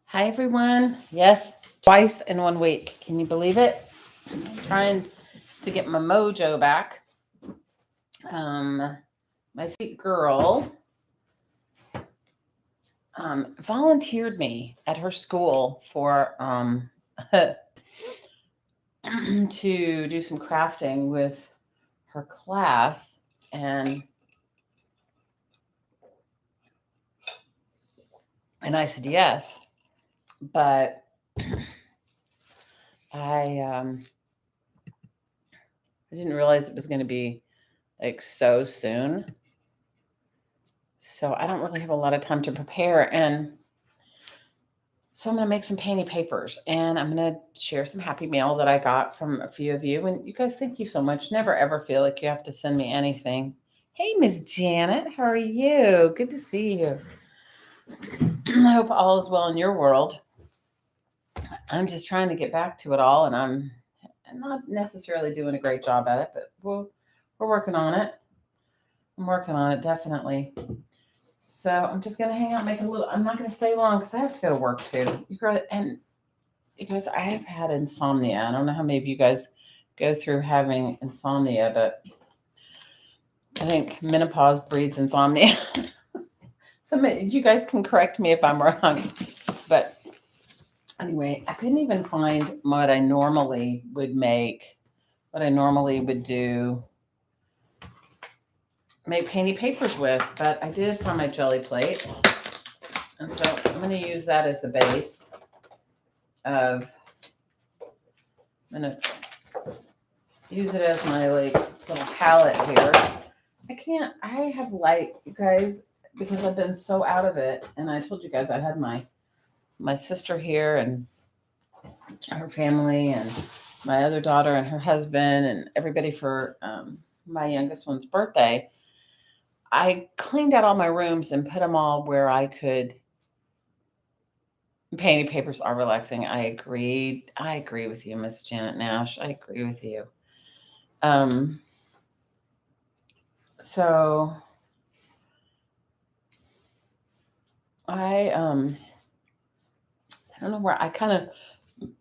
Hi, everyone. Yes, twice in 1 week. Can you believe it? I'm trying to get my mojo back. My sweet girl volunteered me at her school for to do some crafting with her class, and I said yes, but I I didn't realize it was going to be like so soon. So I don't really have a lot of time to prepare. And so I'm going to make some painty papers and I'm going to share some happy mail that I got from a few of you. And you guys, thank you so much. Never ever feel like you have to send me anything. Hey, Miss Janet, how are you? Good to see you. I hope all is well in your world. I'm just trying to get back to it all, and I'm not necessarily doing a great job at it, but we're working on it. I'm working on it, definitely. So I'm just gonna hang out, make a little. I'm not gonna stay long because I have to go to work too. And you guys, I have had insomnia. I don't know how many of you guys go through having insomnia, but I think menopause breeds insomnia. So you guys can correct me if I'm wrong, but anyway, I couldn't even find what I normally would make, what I normally would do, make painty papers with, but I did find my jelly plate. And so I'm going to use that as the base of, I'm going to use it as my like little palette here. I have light, you guys, because I've been so out of it. And I told you guys I had my sister here and her family and my other daughter and her husband and everybody for my youngest one's birthday. I cleaned out all my rooms and put them all where I could. Painting papers are relaxing. I agree with you, Miss Janet Nash. I agree with you. So I don't know where I kind of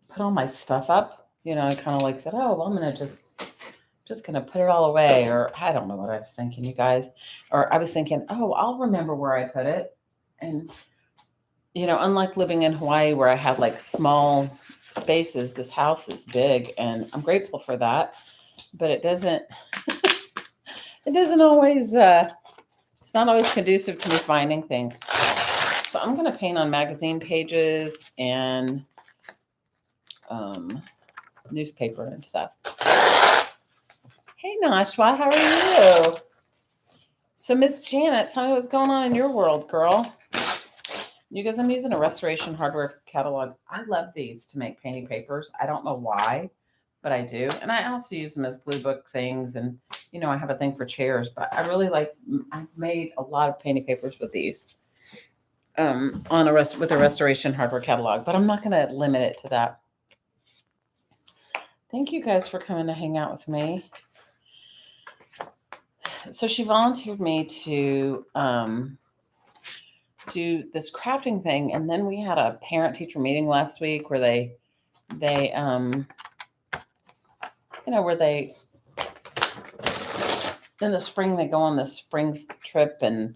put all my stuff up. I kind of like said, oh, well, I'm gonna just gonna put it all away, or I don't know what I was thinking, you guys. Or I was thinking, oh, I'll remember where I put it. And unlike living in Hawaii where I had like small spaces, this house is big, and I'm grateful for that. But it doesn't always it's not always conducive to me finding things. So I'm going to paint on magazine pages and newspaper and stuff. Hey Nashwa, how are you? So Miss Janet, tell me what's going on in your world, girl. You guys, I'm using a restoration hardware catalog. I love these to make painting papers. I don't know why, but I do. And I also use them as glue book things. And, I have a thing for chairs, but I really I've made a lot of painting papers with these with a restoration hardware catalog, but I'm not going to limit it to that. Thank you guys for coming to hang out with me. So she volunteered me to do this crafting thing, and then we had a parent-teacher meeting last week where they where they in the spring they go on this spring trip, and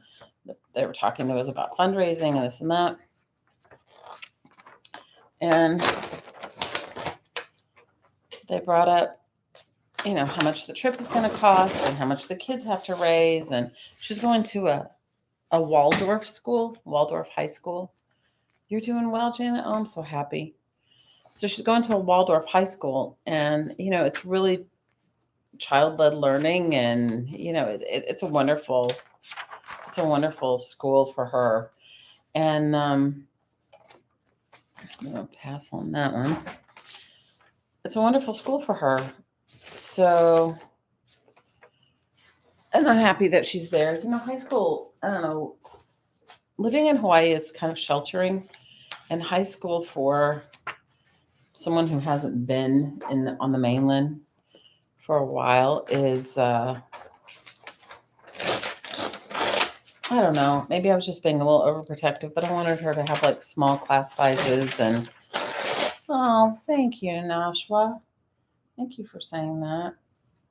they were talking to us about fundraising and this and that, and they brought up how much the trip is going to cost and how much the kids have to raise. And she's going to a Waldorf school, Waldorf High School. You're doing well, Janet. Oh, I'm so happy. So she's going to a Waldorf High School, and it's really child-led learning, and it's a wonderful school for her. And I'm gonna pass on that one. It's a wonderful school for her. So, and I'm happy that she's there. High school, I don't know, living in Hawaii is kind of sheltering, and high school for someone who hasn't been on the mainland for a while is I don't know. Maybe I was just being a little overprotective, but I wanted her to have like small class sizes. And oh, thank you, Nashwa. Thank you for saying that.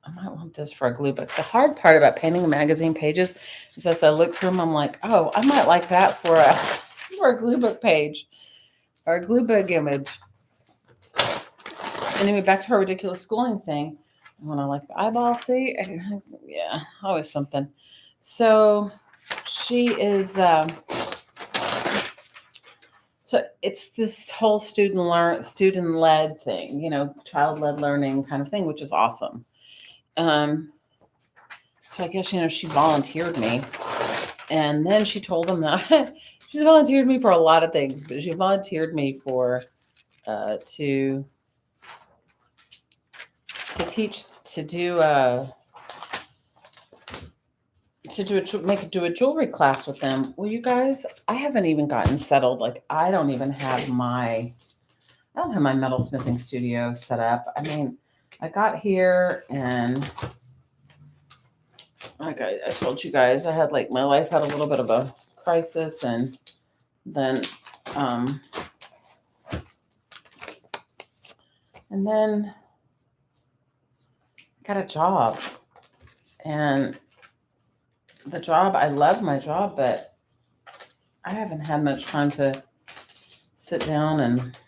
I might want this for a glue book. The hard part about painting magazine pages is as I look through them, I'm like, oh, I might like that for a for a glue book page or a glue book image. Anyway, back to her ridiculous schooling thing. When I like the eyeball, see, yeah, always something. So she is. So it's this whole student led thing, child led learning kind of thing, which is awesome. So I guess she volunteered me, and then she told them that she's volunteered me for a lot of things, but she volunteered me for to teach to do do a jewelry class with them. Well, you guys, I haven't even gotten settled. Like I don't have my metalsmithing studio set up. I mean, I got here and like I told you guys, I had my life had a little bit of a crisis, and then got a job, and the job, I love my job, but I haven't had much time to sit down and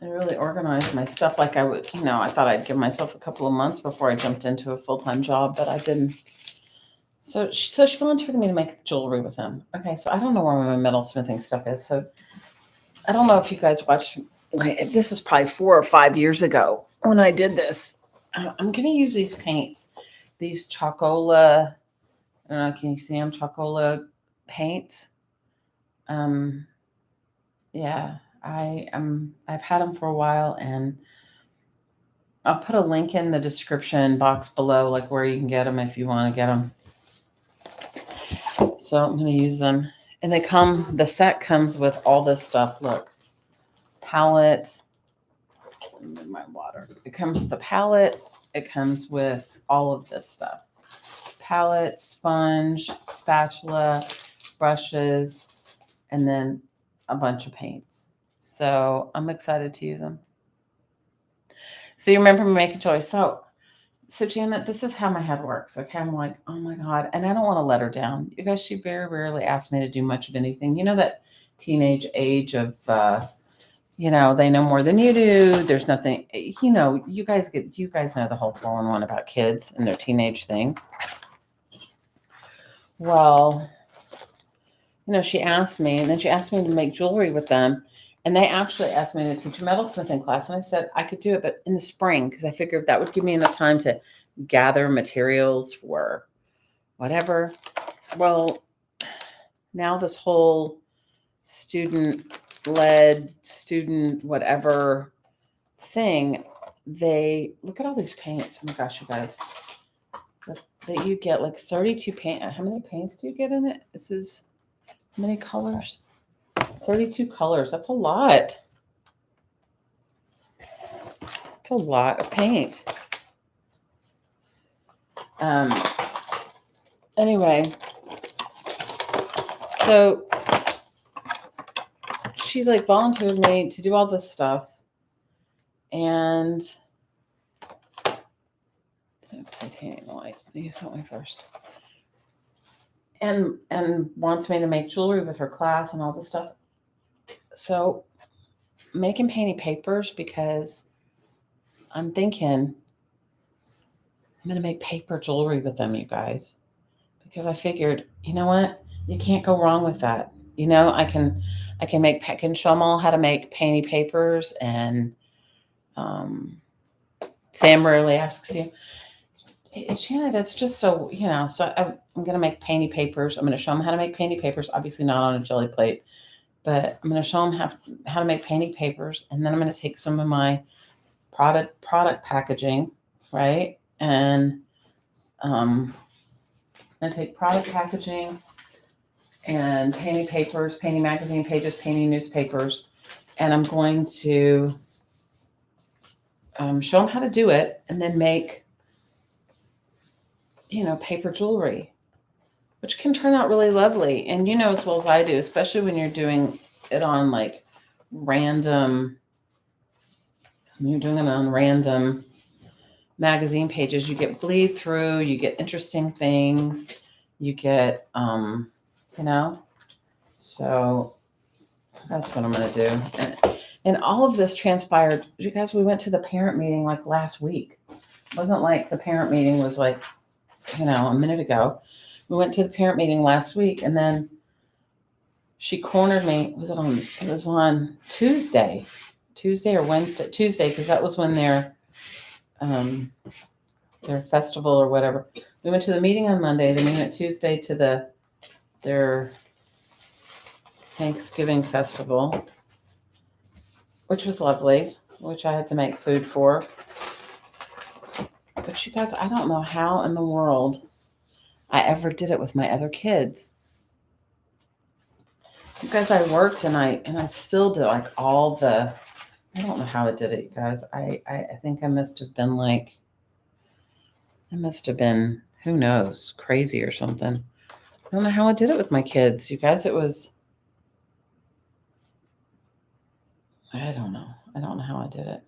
really organize my stuff like I would. I thought I'd give myself a couple of months before I jumped into a full-time job, but I didn't. So she volunteered me to make jewelry with them. Okay, so I don't know where my metalsmithing stuff is. So I don't know if you guys watched. This is probably 4 or 5 years ago when I did this. I'm going to use these paints, these Chocola. I don't know. Can you see them? Chocola paints. Yeah, I've had them for a while, and I'll put a link in the description box below, like where you can get them if you want to get them. So I'm going to use them, and the set comes with all this stuff. Look, palette. My water. It comes with a palette. It comes with all of this stuff: palette, sponge, spatula, brushes, and then a bunch of paints. So I'm excited to use them. So you remember me making choice. So Janet, this is how my head works. Okay. I'm like, oh my God. And I don't want to let her down. You guys, she very rarely asks me to do much of anything. That teenage age of, they know more than you do. There's nothing, you guys know the whole 411 about kids and their teenage thing. Well, she asked me, and then she asked me to make jewelry with them. And they actually asked me to teach a metalsmithing class. And I said I could do it, but in the spring, because I figured that would give me enough time to gather materials for whatever. Well, now this whole student-led, student whatever thing, they look at all these paints. Oh my gosh, you guys. That you get 32 paint. How many paints do you get in it? This is how many colors? 32 colors. That's a lot. It's a lot of paint. Anyway, so she volunteered me to do all this stuff, and titanium white. I use that one first. And wants me to make jewelry with her class and all this stuff. So making painty papers, because I'm thinking I'm going to make paper jewelry with them, you guys, because I figured, you know what? You can't go wrong with that. I can show them all how to make painty papers, and Sam rarely asks you, Shannon, that's just so, so I'm going to make painty papers. I'm going to show them how to make painty papers, obviously not on a jelly plate, but I'm going to show them how to make painty papers. And then I'm going to take some of my product packaging, right? And I'm going to take product packaging and painty papers, painty magazine pages, painty newspapers, and I'm going to show them how to do it, and then make paper jewelry. which can turn out really lovely. And you know as well as I do, especially when you're doing it on like random, when you're doing it on random magazine pages, you get bleed through, you get interesting things, you get, you know, so that's what I'm going to do. And all of this transpired, you guys, we went to the parent meeting like last week. It wasn't like the parent meeting was like, a minute ago. We went to the parent meeting last week, and then she cornered me. It was on Tuesday or Wednesday, Tuesday, because that was when their festival or whatever. We went to the meeting on Monday. Then we went Tuesday to their Thanksgiving festival, which was lovely, which I had to make food for. But you guys, I don't know how in the world I ever did it with my other kids. You guys, I worked and I still did like I don't know how I did it, you guys. I think I must have been, who knows, crazy or something. I don't know how I did it with my kids. You guys, I don't know. I don't know how I did it.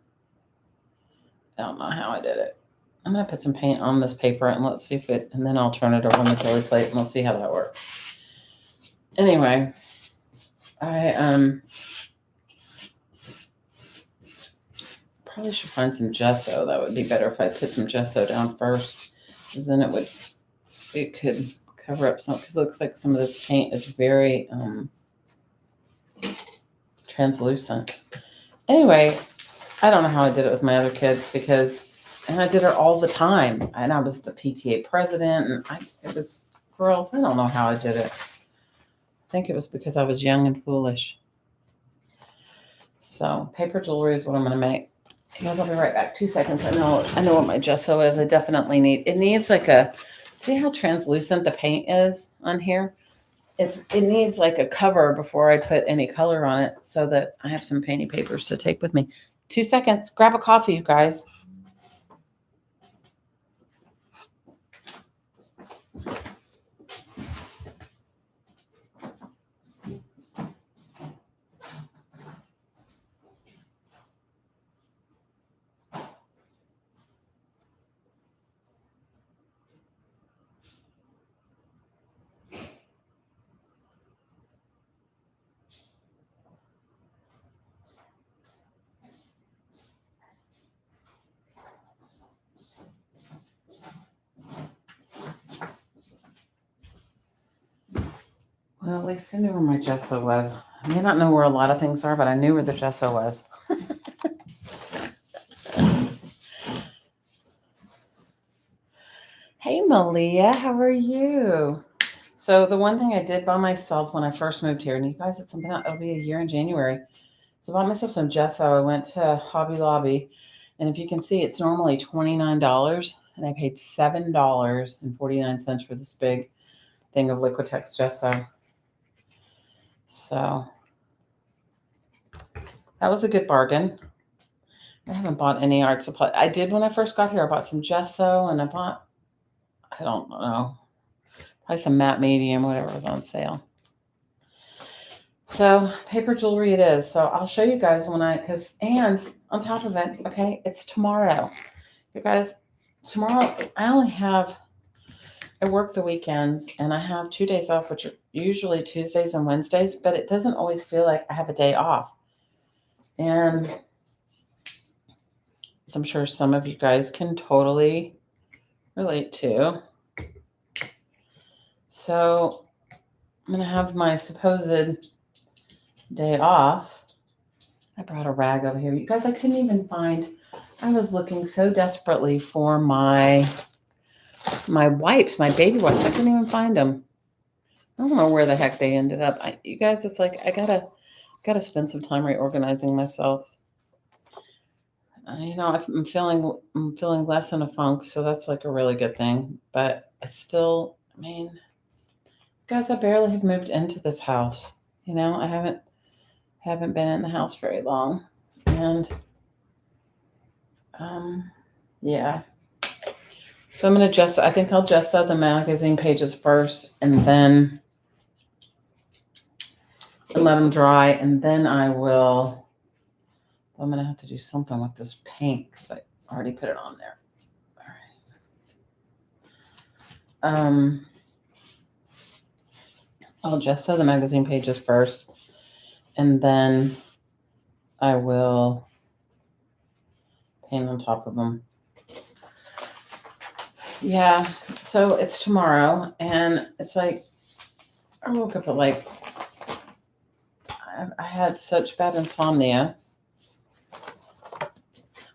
I'm going to put some paint on this paper and let's see and then I'll turn it over on the jelly plate and we'll see how that works. Anyway, I probably should find some gesso. That would be better if I put some gesso down first, because then it could cover up some, because it looks like some of this paint is very translucent. Anyway, I don't know how I did it with my other kids and I did it all the time. And I was the PTA president, and it was girls. I don't know how I did it. I think it was because I was young and foolish. So paper jewelry is what I'm going to make. You guys, I'll be right back. 2 seconds. I know what my gesso is. I definitely it needs like see how translucent the paint is on here? It needs like a cover before I put any color on it so that I have some painting papers to take with me. 2 seconds. Grab a coffee, you guys. Well, at least I knew where my gesso was. I may not know where a lot of things are, but I knew where the gesso was. Hey, Malia, how are you? So the one thing I did by myself when I first moved here, and you guys, it'll be a year in January. So I bought myself some gesso. I went to Hobby Lobby, and if you can see, it's normally $29, and I paid $7.49 for this big thing of Liquitex gesso. So that was a good bargain. I haven't bought any art supply. I did when I first got here. I bought some gesso, and I don't know, probably some matte medium, whatever was on sale. So paper jewelry it is. So I'll show you guys and on top of it, okay, it's tomorrow. You guys, tomorrow I work the weekends and I have 2 days off, which are usually Tuesdays and Wednesdays, but it doesn't always feel like I have a day off. And as I'm sure some of you guys can totally relate to. So I'm going to have my supposed day off. I brought a rag over here. You guys, I couldn't even I was looking so desperately for my wipes, my baby wipes. I couldn't even find them. I don't know where the heck they ended up. You guys, it's like I gotta spend some time reorganizing myself. I'm feeling less in a funk, so that's like a really good thing. But guys, I barely have moved into this house. I haven't been in the house very long, and yeah. So I'm going to I think I'll gesso the magazine pages first and then let them dry. And then I'm going to have to do something with this paint because I already put it on there. All right. I'll gesso the magazine pages first and then I will paint on top of them. Yeah, so it's tomorrow, and it's like, I woke up at like, I had such bad insomnia.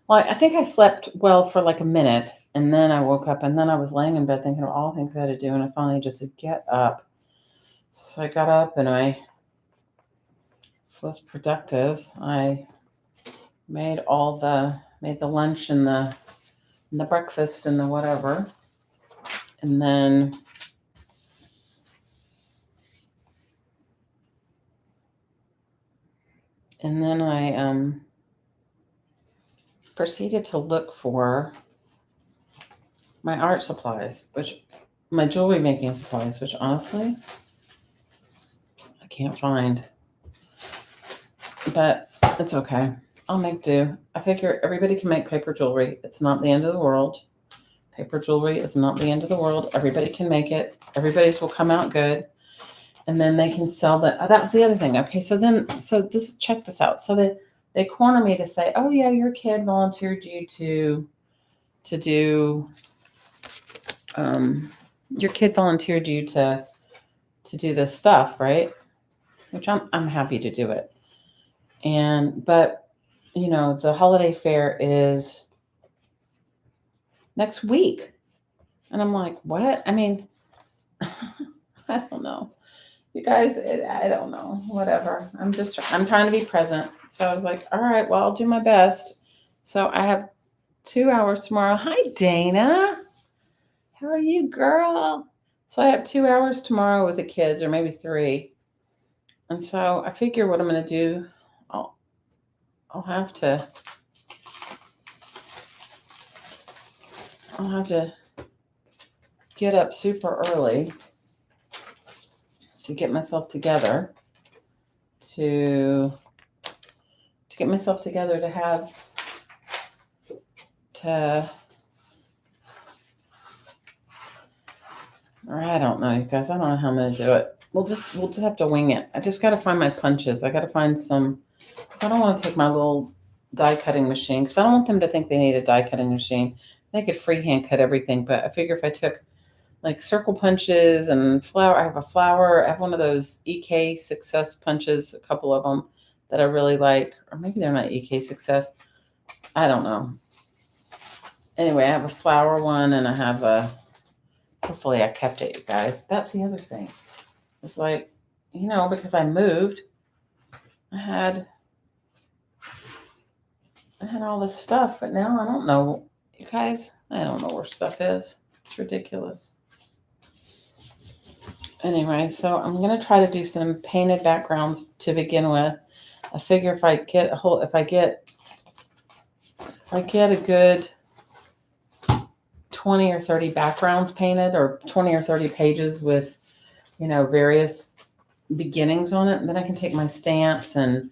Well, I think I slept well for like a minute, and then I woke up, and then I was laying in bed thinking of all the things I had to do, and I finally just said, get up. So I got up, and I was productive. I made the lunch and the breakfast and the whatever. And then I proceeded to look for my art supplies, my jewelry making supplies, which honestly I can't find. But it's okay. I'll make do. I figure everybody can make paper jewelry. It's not the end of the world. Paper jewelry is not the end of the world. Everybody can make it. Everybody's will come out good. And then they can sell that. Oh, that was the other thing. Okay, check this out. So they corner me to say, oh yeah, your kid volunteered you to do your kid volunteered you to do this stuff, right? Which I'm happy to do it. But the holiday fair is next week. And I'm like, what? I mean, I don't know. You guys, I don't know. Whatever. I'm trying to be present. So I was like, all right, well, I'll do my best. So I have 2 hours tomorrow. Hi, Dana. How are you, girl? So I have 2 hours tomorrow with the kids, or maybe 3. And so I figure what I'm going to do, I'll have to get up super early to get myself together to have or I don't know, you guys. I don't know how I'm going to do it. We'll just have to wing it. I just got to find my punches. I got to find some, because I don't want to take my little die cutting machine, because I don't want them to think they need a die cutting machine. They could freehand cut everything, but I figure if I took like circle punches and flower, I have one of those EK Success punches, a couple of them that I really like, or maybe they're not EK Success. I don't know. Anyway, I have a flower one, and I have hopefully I kept it, you guys. That's the other thing. It's like, because I moved, I had all this stuff, but now I don't know, you guys. I don't know where stuff is. It's ridiculous. Anyway, so I'm going to try to do some painted backgrounds to begin with. I figure if I get a good 20 or 30 backgrounds painted, or 20 or 30 pages with, various beginnings on it, and then I can take my stamps, and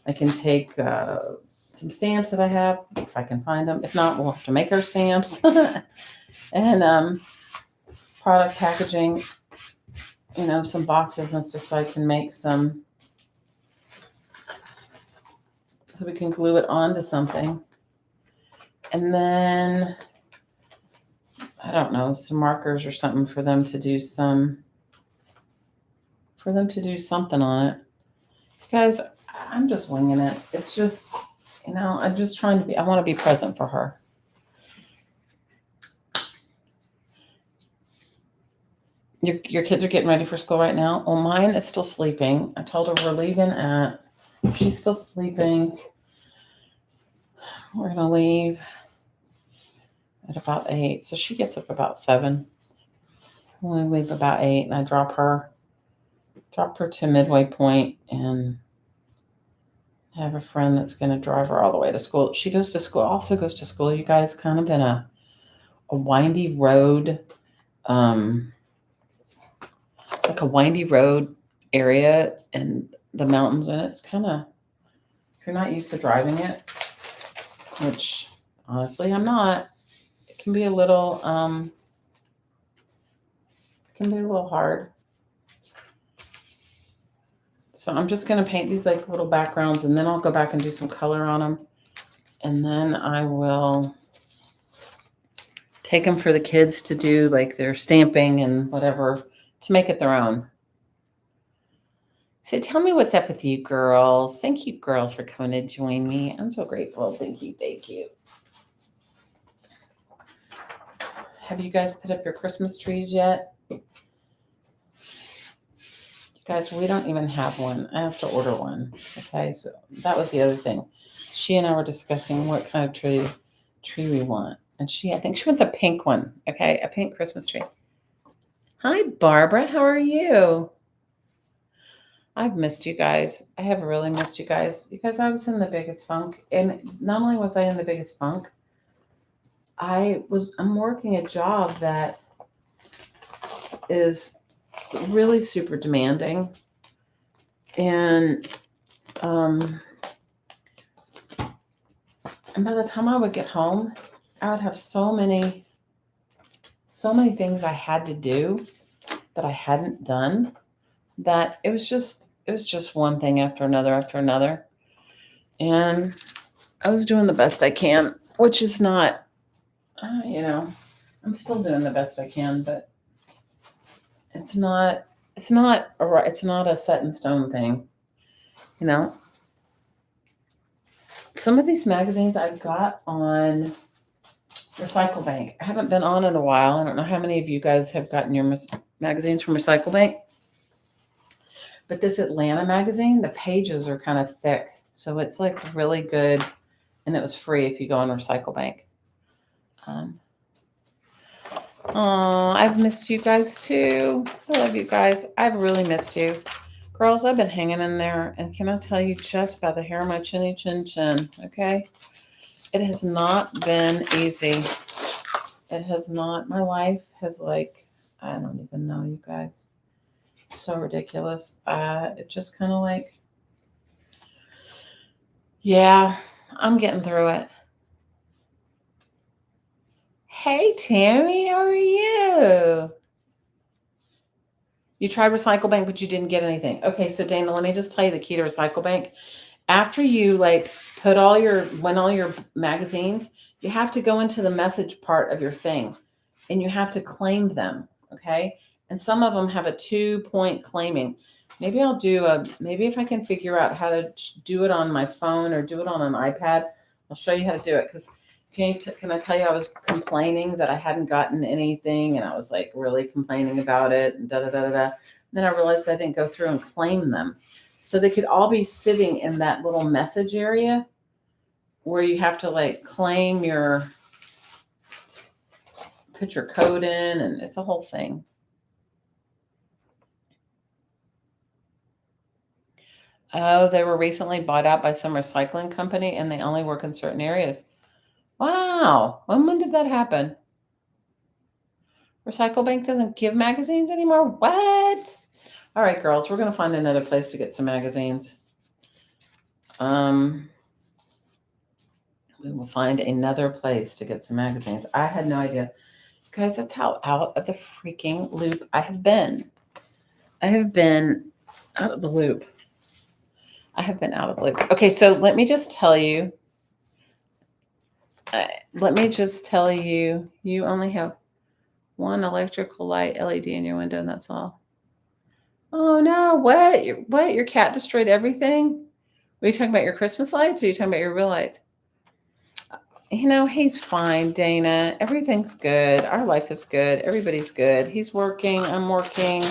I can take some stamps that I have, if I can find them. If not, we'll have to make our stamps. And product packaging, some boxes and stuff, so I can make some, so we can glue it onto something. And then, I don't know, some markers or something for them to do something on it. Guys, I'm just winging it. It's just, I'm just trying to I want to be present for her. Your kids are getting ready for school right now? Well, mine is still sleeping. I told her we're leaving she's still sleeping. We're going to leave at about 8. So she gets up about 7. We leave about 8, and I drop her to Midway Point, and have a friend that's going to drive her all the way to school. She also goes to school, you guys, kind of in a a windy road, like a windy road area in the mountains, and it's kind of, if you're not used to driving it, which honestly I'm not, it can be a little hard. So I'm just going to paint these like little backgrounds, and then I'll go back and do some color on them, and then I will take them for the kids to do like their stamping and whatever, to make it their own. So tell me what's up with you girls. Thank you girls for coming to join me. I'm so grateful. Thank you. Thank you. Have you guys put up your Christmas trees yet? You guys, we don't even have one. I have to order one. Okay, so that was the other thing. She and I were discussing what kind of tree we want. And I think she wants a pink one. Okay, a pink Christmas tree. Hi, Barbara. How are you? I've missed you guys. I have really missed you guys because I was in the biggest funk. And not only was I in the biggest funk, I'm working a job that is really super demanding. And by the time I would get home, I would have so many things I had to do that I hadn't done, that it was just one thing after another. And I was doing the best I can, which is not, I'm still doing the best I can, but it's not a set in stone thing. Some of these magazines I got on Recycle Bank. I haven't been on in a while. I don't know how many of you guys have gotten your magazines from Recycle Bank. But this Atlanta magazine, the pages are kind of thick. So it's like really good. And it was free if you go on Recycle Bank. I've missed you guys too. I love you guys. I've really missed you. Girls, I've been hanging in there. And can I tell you, just by the hair of my chinny chin chin, okay? It has not been easy. It has not. My life has I don't even know, you guys. So ridiculous. It just kind of yeah, I'm getting through it. Hey, Tammy, how are you? You tried Recycle Bank, but you didn't get anything. Okay, so Dana, let me just tell you the key to Recycle Bank. After you put all your magazines, you have to go into the message part of your thing, and you have to claim them. Okay, and some of them have a 2-point claiming. Maybe maybe if I can figure out how to do it on my phone or do it on an iPad, I'll show you how to do it. Because can I tell you, I was complaining that I hadn't gotten anything, and I was really complaining about it, and da da da da da. Then I realized I didn't go through and claim them. So they could all be sitting in that little message area where you have to claim put your code in, and it's a whole thing. Oh, they were recently bought out by some recycling company, and they only work in certain areas. Wow. When did that happen? Recycle Bank doesn't give magazines anymore? What? All right, girls, we're going to find another place to get some magazines. We will find another place to get some magazines. I had no idea. Guys, that's how out of the freaking loop I have been. I have been out of the loop. Okay, so let me just tell you. You only have one electrical light LED in your window, and that's all. Oh no, what? Your cat destroyed everything? Were you talking about your Christmas lights, or are you talking about your real lights? He's fine, Dana. Everything's good. Our life is good. Everybody's good. He's working. I'm working.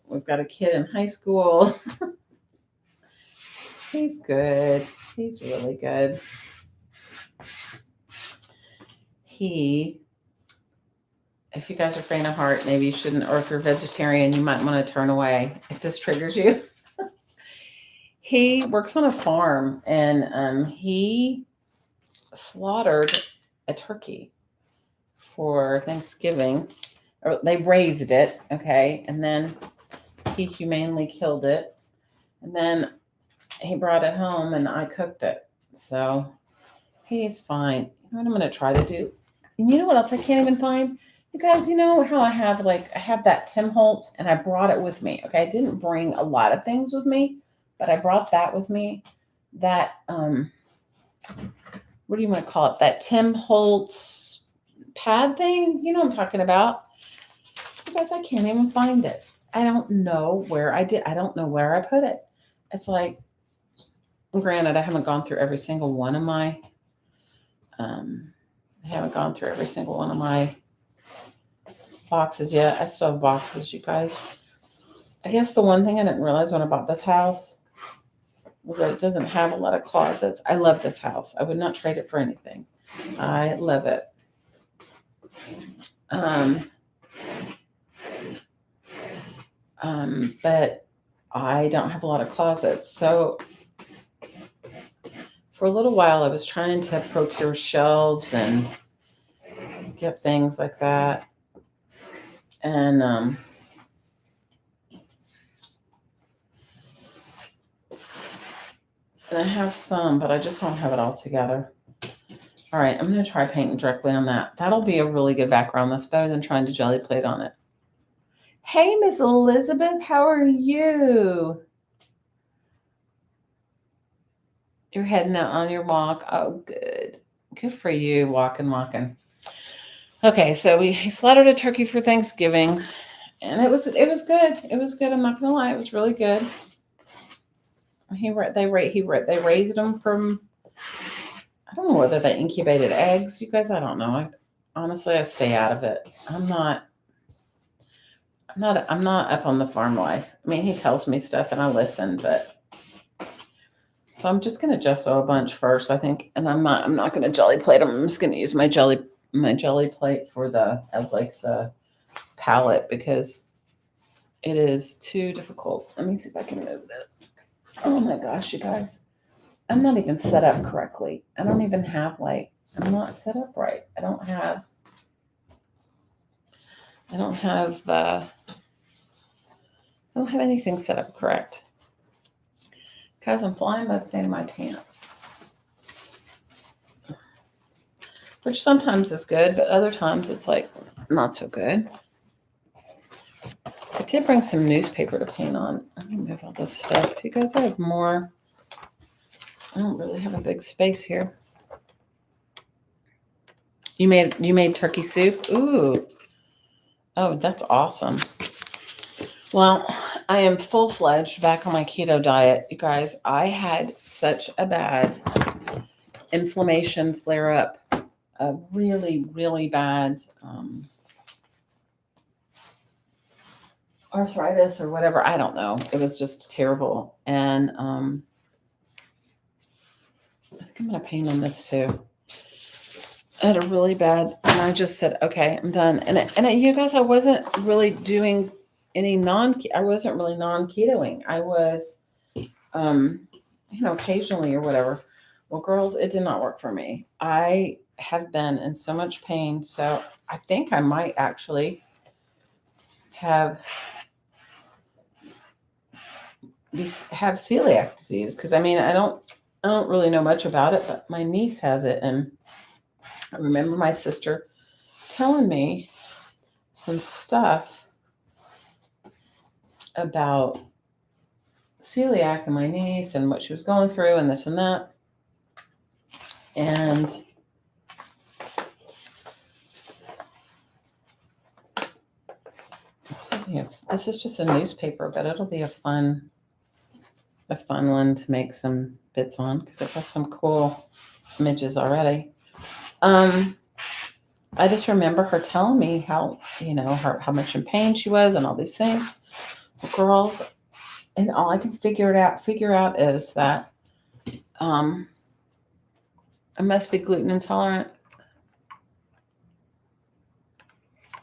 We've got a kid in high school. He's good. He's really good. If you guys are faint of heart, maybe you shouldn't, or if you're vegetarian, you might want to turn away if this triggers you. He works on a farm, and he slaughtered a turkey for Thanksgiving. Or they raised it, okay, and then he humanely killed it, and then he brought it home and I cooked it. So he's fine. You know what I'm gonna try to do? And you know what else I can't even find? You guys, you know how I have that Tim Holtz and I brought it with me. Okay, I didn't bring a lot of things with me, but I brought that with me. That what do you want to call it? That Tim Holtz pad thing. You know what I'm talking about. You guys, I can't even find it. I don't know where I did. I don't know where I put it. It's like, granted, I haven't gone through every single one of my I haven't gone through every single one of my boxes yet. I still have boxes, you guys. I guess the one thing I didn't realize when I bought this house was that it doesn't have a lot of closets. I love this house. I would not trade it for anything. I love it. But I don't have a lot of closets. So for a little while, I was trying to procure shelves and get things like that. And I have some, but I just don't have it all together. All right, I'm going to try painting directly on that. That'll be a really good background. That's better than trying to jelly plate on it. Hey, Miss Elizabeth, how are you? You're heading out on your walk. Oh, good. Good for you, walking. Okay, so we slaughtered a turkey for Thanksgiving, and it was good. It was good. I'm not gonna lie, it was really good. They raised them from. I don't know whether they incubated eggs. You guys, I don't know. Honestly, I stay out of it. I'm not up on the farm life. I mean, he tells me stuff and I listen, but. So I'm just gonna gesso a bunch first, I think, and I'm not gonna jelly plate them. I'm just gonna use my jelly plate as the palette because it is too difficult. Let me see if I can move this. Oh my gosh, you guys, I'm not even set up correctly. I don't even have I'm not set up right. I don't have anything set up correct. Guys, I'm flying by the seat of my pants. Which sometimes is good, but other times it's not so good. I did bring some newspaper to paint on. Let me move all this stuff. You guys, I have more. I don't really have a big space here. You made turkey soup? Ooh. Oh, that's awesome. Well, I am full-fledged back on my keto diet. You guys, I had such a bad inflammation flare-up, a really, really bad arthritis or whatever. I don't know. It was just terrible. And I think I'm going to paint on this too. I had a really bad, and I just said, okay, I'm done. And you guys, I wasn't really doing I wasn't really non-ketoing. I was, occasionally or whatever. Well, girls, it did not work for me. I have been in so much pain. So I think I might actually have celiac disease. Cause I mean, I don't really know much about it, but my niece has it. And I remember my sister telling me some stuff about celiac and my niece and what she was going through and this and that. And this is just a newspaper, but it'll be a fun one to make some bits on because it has some cool images already. I just remember her telling me how how much in pain she was and all these things. Well, girls, and all I can figure out is that I must be gluten intolerant.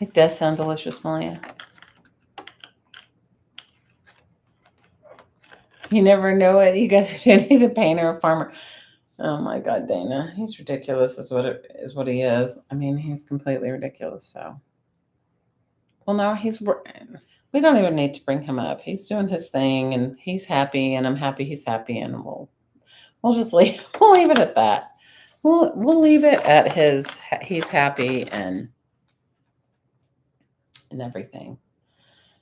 It does sound delicious, Malia. You never know what you guys are doing. He's a painter, a farmer. Oh my God, Dana. He's ridiculous is what he is. I mean, he's completely ridiculous. So, well, no, we don't even need to bring him up. He's doing his thing and he's happy and I'm happy he's happy and we'll just leave, we'll leave it at that. We'll leave it at he's happy and everything.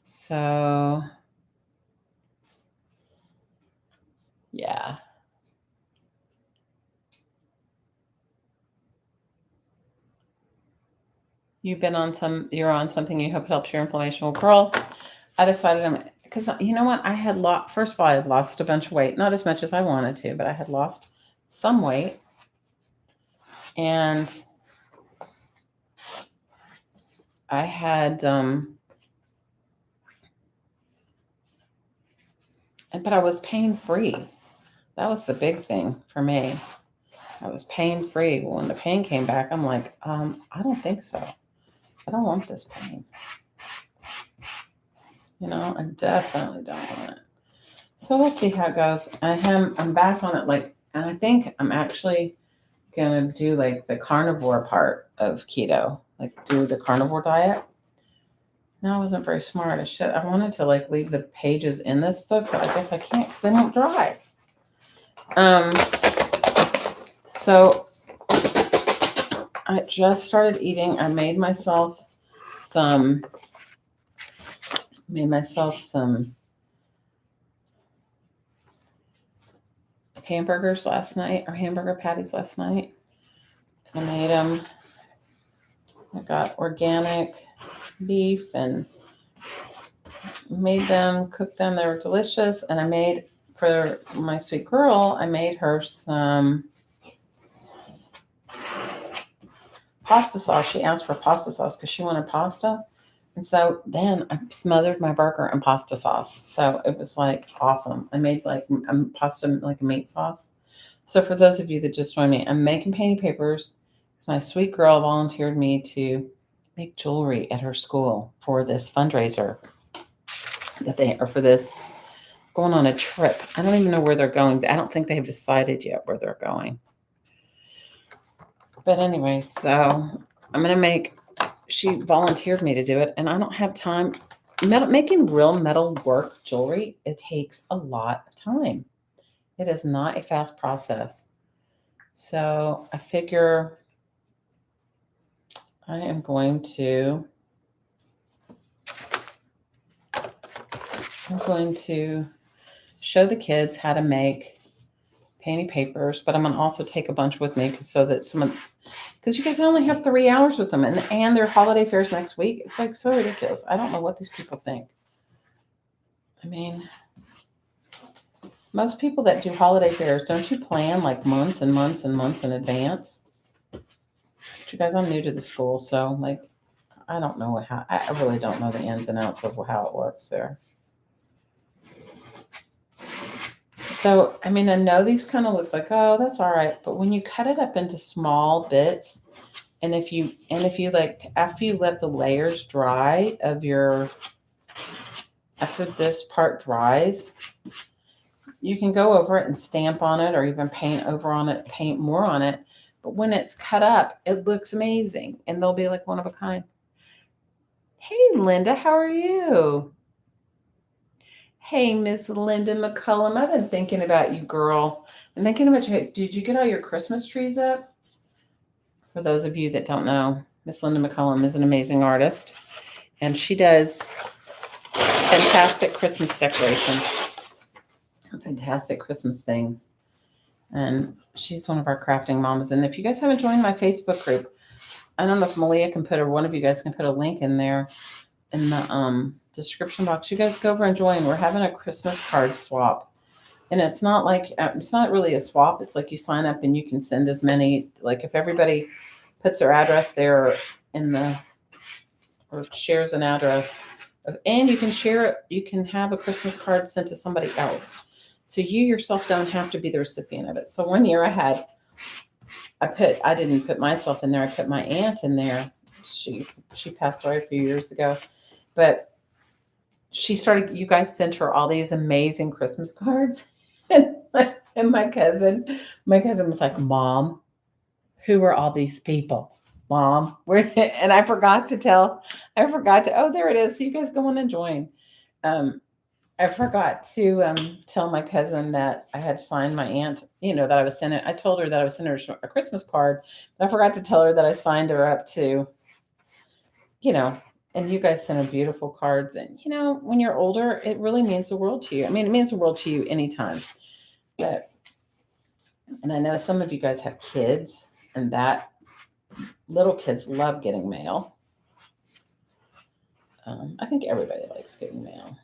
So, yeah. You're on something you hope it helps your inflammation. Well, girl, I decided because you know what? First of all, I had lost a bunch of weight, not as much as I wanted to, but I had lost some weight. And I had, but I was pain free. That was the big thing for me. I was pain free. When the pain came back, I'm like, I don't think so. I don't want this pain. I definitely don't want it. So we'll see how it goes. I'm back on it, and I think I'm actually gonna do the carnivore part of keto, do the carnivore diet. No, I wasn't very smart. I wanted to leave the pages in this book, but I guess I can't because they won't dry. So I just started eating. I made myself some hamburgers last night, or hamburger patties last night. I made them. I got organic beef and made them, cooked them. They were delicious. And I made, for my sweet girl, I made her some pasta sauce. She asked for pasta sauce because she wanted pasta. And so then I smothered my burger in pasta sauce. So it was awesome. I made pasta, a meat sauce. So for those of you that just joined me, I'm making painting papers. My sweet girl volunteered me to make jewelry at her school for this fundraiser for this going on a trip. I don't even know where they're going. I don't think they have decided yet where they're going. But anyway, so I'm going to she volunteered me to do it, and I don't have time. Making real metal work jewelry, it takes a lot of time. It is not a fast process. So I figure I am going to show the kids how to make painting papers, but I'm going to also take a bunch with me because you guys only have 3 hours with them, and their holiday fairs next week. It's so ridiculous. I don't know what these people think. I mean, most people that do holiday fairs, don't you plan months and months and months in advance? But you guys, I'm new to the school, so I don't know I really don't know the ins and outs of how it works there. So, I mean, I know these kind of look oh, that's all right. But when you cut it up into small bits, and if you after you let the layers dry after this part dries, you can go over it and stamp on it or even paint more on it. But when it's cut up, it looks amazing. And they'll be one of a kind. Hey, Linda, how are you? Hey, Miss Linda McCullum, I've been thinking about you, girl. I'm thinking about you. Did you get all your Christmas trees up? For those of you that don't know, Miss Linda McCullum is an amazing artist, and she does fantastic Christmas decorations, fantastic Christmas things. And she's one of our crafting mamas. And if you guys haven't joined my Facebook group, I don't know if Malia can one of you guys can put a link in there in the description box. You guys go over and join. We're having a Christmas card swap, and it's not it's not really a swap. It's you sign up and you can send as many, if everybody puts their address there or shares an address, and you can share it. You can have a Christmas card sent to somebody else, so you yourself don't have to be the recipient of it. So one year I didn't put myself in there. I put my aunt in there. She passed away a few years ago, but you guys sent her all these amazing Christmas cards. And my cousin was like, Mom, who are all these people? Mom, where? And I forgot to, oh, there it is. So you guys go on and join. Um, I forgot to tell my cousin that I had signed my aunt, that I was sending. I told her that I was sending her a Christmas card, but I forgot to tell her that I signed her up to, you know, and you guys send her beautiful cards. And, when you're older, it really means the world to you. I mean, it means the world to you anytime. And I know some of you guys have kids, and that little kids love getting mail. I think everybody likes getting mail.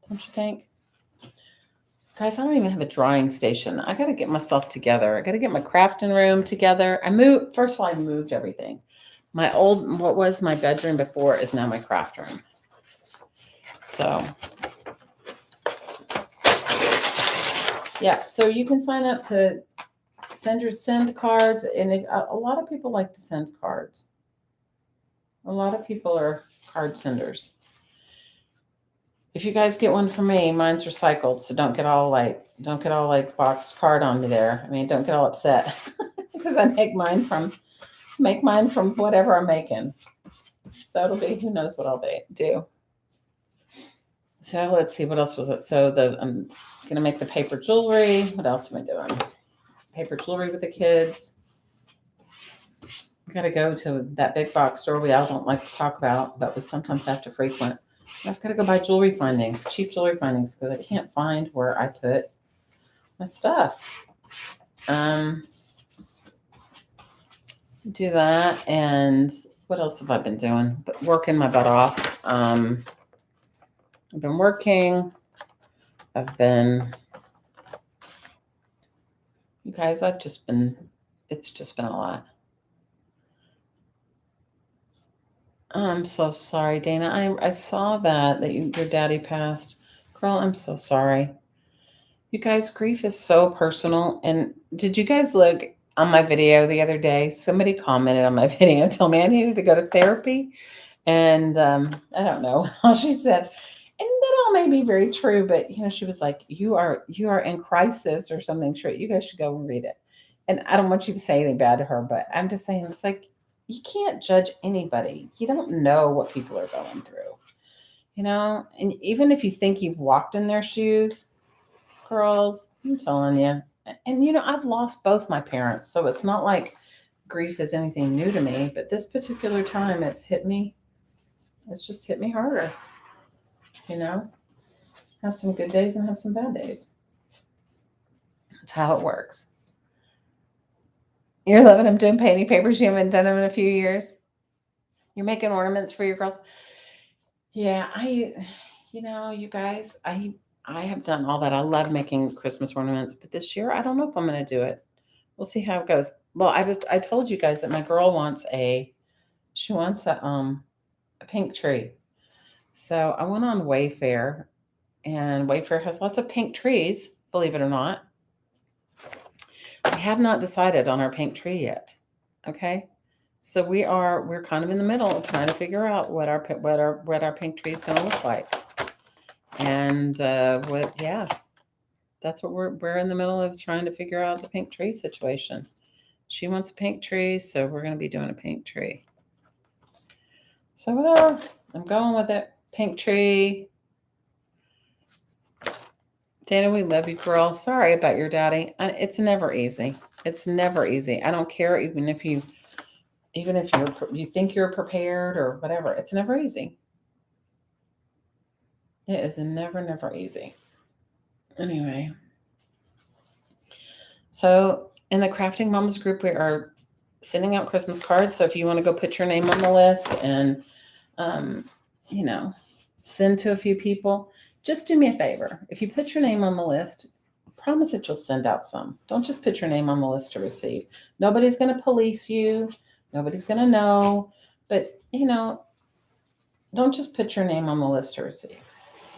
Don't you think? Guys, I don't even have a drying station. I got to get myself together. I got to get my crafting room together. First of all, I moved everything. What was my bedroom before is now my craft room. So, yeah. So you can sign up to send cards. And a lot of people like to send cards. A lot of people are card senders. If you guys get one from me, mine's recycled, so don't get all like boxed card on me there. I mean, don't get all upset because I make mine from whatever I'm making. So it'll be, who knows what I'll do. So let's see, what else was it? So I'm gonna make the paper jewelry. What else am I doing? Paper jewelry with the kids. I gotta go to that big box store we all don't like to talk about, but we sometimes have to frequent. I've got to go buy jewelry findings, cheap jewelry findings, because I can't find where I put my stuff. Do that, and what else have I been doing? But working my butt off. I've been working. You guys, it's just been a lot. I'm so sorry, Dana. I saw that your daddy passed. Girl, I'm so sorry. You guys, grief is so personal. And did you guys look on my video the other day? Somebody commented on my video, told me I needed to go to therapy. And I don't know how she said, and that all may be very true, but she was like, you are in crisis or something. Sure, you guys should go and read it. And I don't want you to say anything bad to her, but I'm just saying, it's like, you can't judge anybody. You don't know what people are going through, and even if you think you've walked in their shoes, girls, I'm telling you. And I've lost both my parents, so it's not like grief is anything new to me, but this particular time it's just hit me harder. Have some good days and have some bad days. That's how it works. You're loving them doing painting papers. You haven't done them in a few years. You're making ornaments for your girls. Yeah, you guys, I have done all that. I love making Christmas ornaments, but this year I don't know if I'm going to do it. We'll see how it goes. Well, I told you guys that my girl wants a pink tree. So I went on Wayfair, and Wayfair has lots of pink trees, believe it or not. I have not decided on our pink tree yet. Okay. So we're kind of in the middle of trying to figure out what our pink tree is going to look like. And that's what we're in the middle of trying to figure out, the pink tree situation. She wants a pink tree, so we're going to be doing a pink tree. So whatever, I'm going with it. Pink tree. Dana, we love you, girl. Sorry about your daddy. It's never easy. It's never easy. I don't care, even if you think you're prepared or whatever. It's never easy. It is never easy. Anyway. So in the Crafting Moms group, we are sending out Christmas cards. So if you want to go put your name on the list and, send to a few people, just do me a favor. If you put your name on the list, promise that you'll send out some. Don't just put your name on the list to receive. Nobody's going to police you. Nobody's going to know. But, don't just put your name on the list to receive.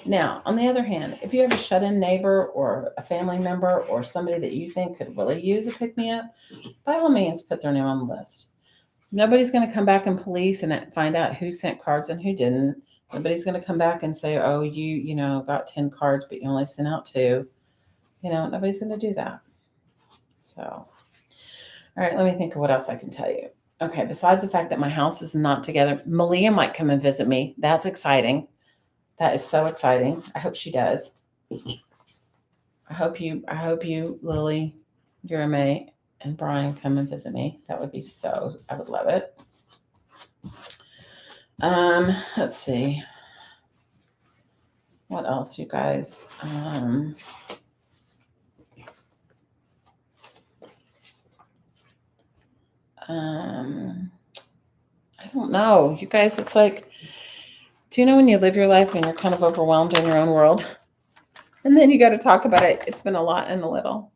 Now, on the other hand, if you have a shut-in neighbor or a family member or somebody that you think could really use a pick-me-up, by all means, put their name on the list. Nobody's going to come back and police and find out who sent cards and who didn't. Nobody's going to come back and say, oh, you got 10 cards, but you only sent out 2. Nobody's going to do that. So, all right, let me think of what else I can tell you. Okay, besides the fact that my house is not together, Malia might come and visit me. That's exciting. That is so exciting. I hope she does. I hope you, Lily, Vera May, and Brian come and visit me. That would be I would love it. Let's see. What else, you guys? I don't know. You guys, it's like, do you know when you live your life and you're kind of overwhelmed in your own world? And then you got to talk about it. It's been a lot and a little.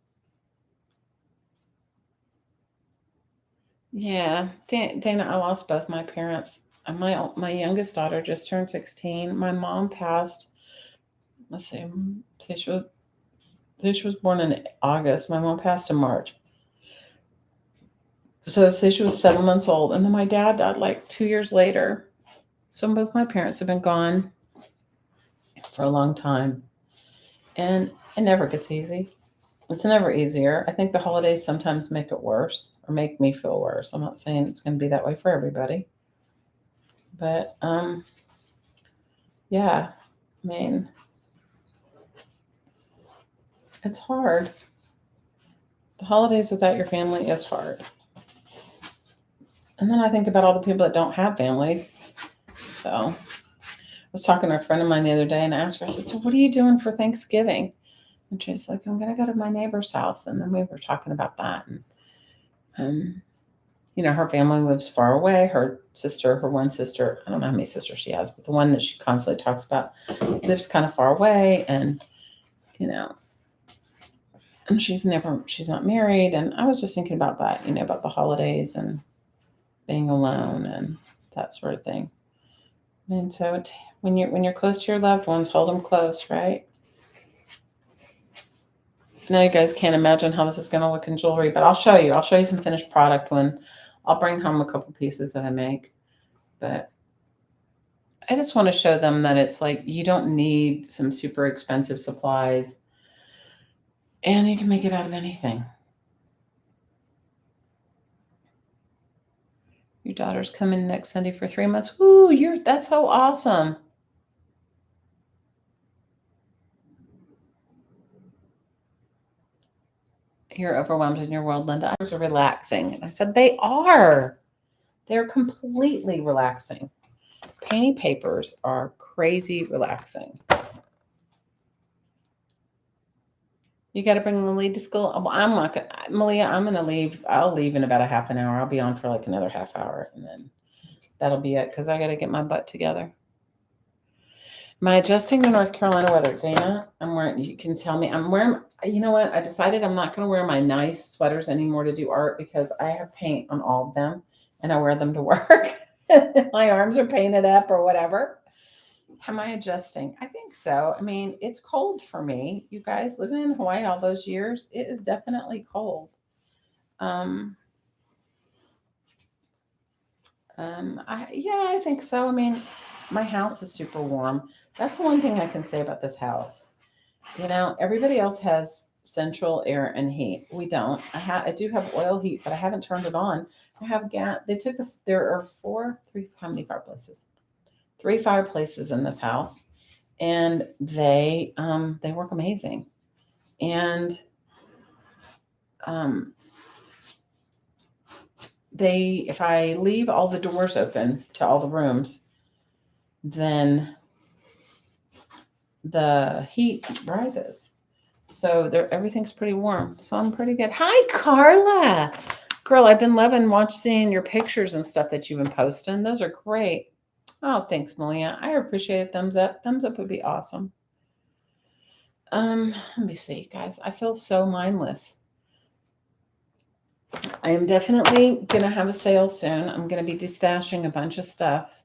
Yeah. Dana, I lost both my parents. My youngest daughter just turned 16. My mom passed, let's see, she was born in August. My mom passed in March. So say she was 7 months old. And then my dad died like 2 years later. So both my parents have been gone for a long time. And it never gets easy. It's never easier. I think the holidays sometimes make it worse or make me feel worse. I'm not saying it's going to be that way for everybody. But yeah, I mean, it's hard. The holidays without your family is hard. And then I think about all the people that don't have families. So I was talking to a friend of mine the other day and I asked her, I said, so what are you doing for Thanksgiving? And she's like, I'm going to go to my neighbor's house. And then we were talking about that. And, her family lives far away. Her one sister, I don't know how many sisters she has, but the one that she constantly talks about lives kind of far away. And, and she's not married. And I was just thinking about that, about the holidays and being alone and that sort of thing. And so when you're close to your loved ones, hold them close, right? Now you guys can't imagine how this is going to look in jewelry, but I'll show you. I'll show you some finished product when I'll bring home a couple pieces that I make. But I just want to show them that it's like you don't need some super expensive supplies and you can make it out of anything. Your daughter's coming next Sunday for 3 months. Woo, that's so awesome. You're overwhelmed in your world, Linda. Ours are relaxing. And I said, they are. They're completely relaxing. Painty papers are crazy relaxing. You got to bring Lily to school. Well, I'm not going to, Malia, I'm going to leave. I'll leave in about a half an hour. I'll be on for like another half hour and then that'll be it because I got to get my butt together. My adjusting to North Carolina weather, Dana, you can tell me, I'm wearing, you know what? I decided I'm not going to wear my nice sweaters anymore to do art because I have paint on all of them and I wear them to work. My arms are painted up or whatever. Am I adjusting? I think so. I mean, it's cold for me. You guys living in Hawaii all those years, it is definitely cold. I think so. I mean, my house is super warm. That's the one thing I can say about this house. Everybody else has central air and heat. We don't. I do have oil heat, but I haven't turned it on. I have gas. There are how many fireplaces? 3 fireplaces in this house, and they work amazing. And if I leave all the doors open to all the rooms, then the heat rises. So everything's pretty warm. So I'm pretty good. Hi, Carla. Girl, I've been loving seeing your pictures and stuff that you've been posting. Those are great. Oh, thanks, Malia. I appreciate it. Thumbs up. Thumbs up would be awesome. Let me see, guys. I feel so mindless. I am definitely going to have a sale soon. I'm going to be destashing a bunch of stuff.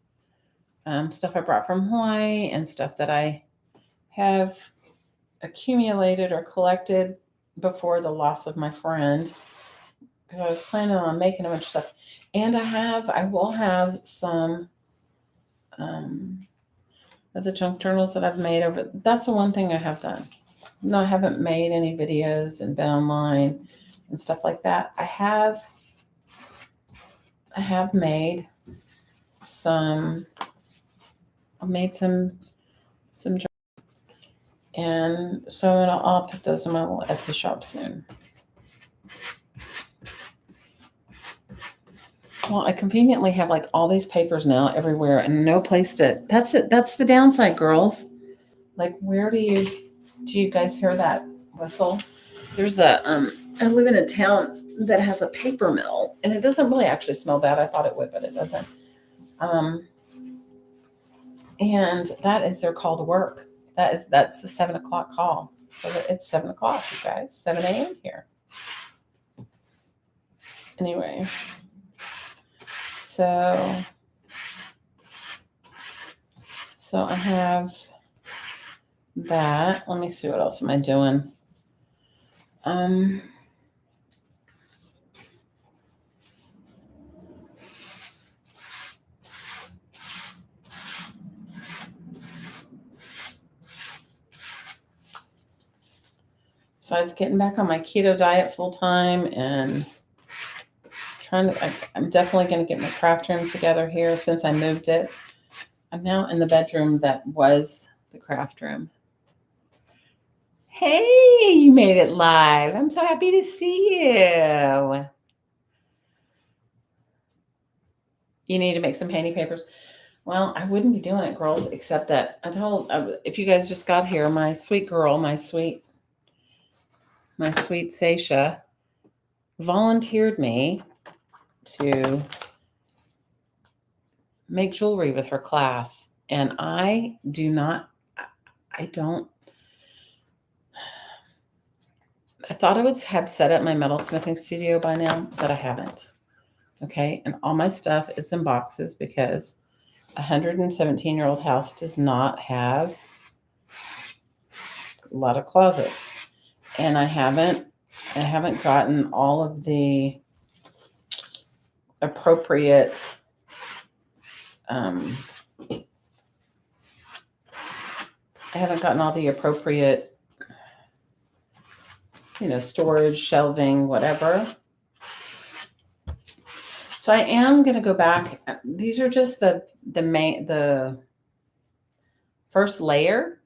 Stuff I brought from Hawaii and stuff that I have accumulated or collected before the loss of my friend. Because I was planning on making a bunch of stuff. And I will have some of the junk journals that I've made over. That's the one thing I have done. No, I haven't made any videos and been online and stuff like that. I have made some. I made some and so I'll put those in my little Etsy shop soon. Well, I conveniently have like all these papers now everywhere and no place to. That's it. That's the downside, girls. Like, where do you guys hear that whistle? There's I live in a town that has a paper mill, and it doesn't really actually smell bad. I thought it would, but it doesn't. And that is their call to work. That's the 7 o'clock call. So it's 7 o'clock, you guys. 7 a.m. here. Anyway, so I have that. Let me see, what else am I doing? Besides getting back on my keto diet full time and I'm definitely going to get my craft room together here since I moved it. I'm now in the bedroom that was the craft room. Hey, you made it live. I'm so happy to see you. You need to make some handy papers. Well, I wouldn't be doing it, girls, except that if you guys just got here, my sweet girl, my sweet Seisha volunteered me to make jewelry with her class. And I thought I would have set up my metalsmithing studio by now, but I haven't. Okay. And all my stuff is in boxes because a 117-year-old house does not have a lot of closets. And I haven't gotten all of the appropriate storage, shelving, whatever. So I am going to go back. These are just the first layer.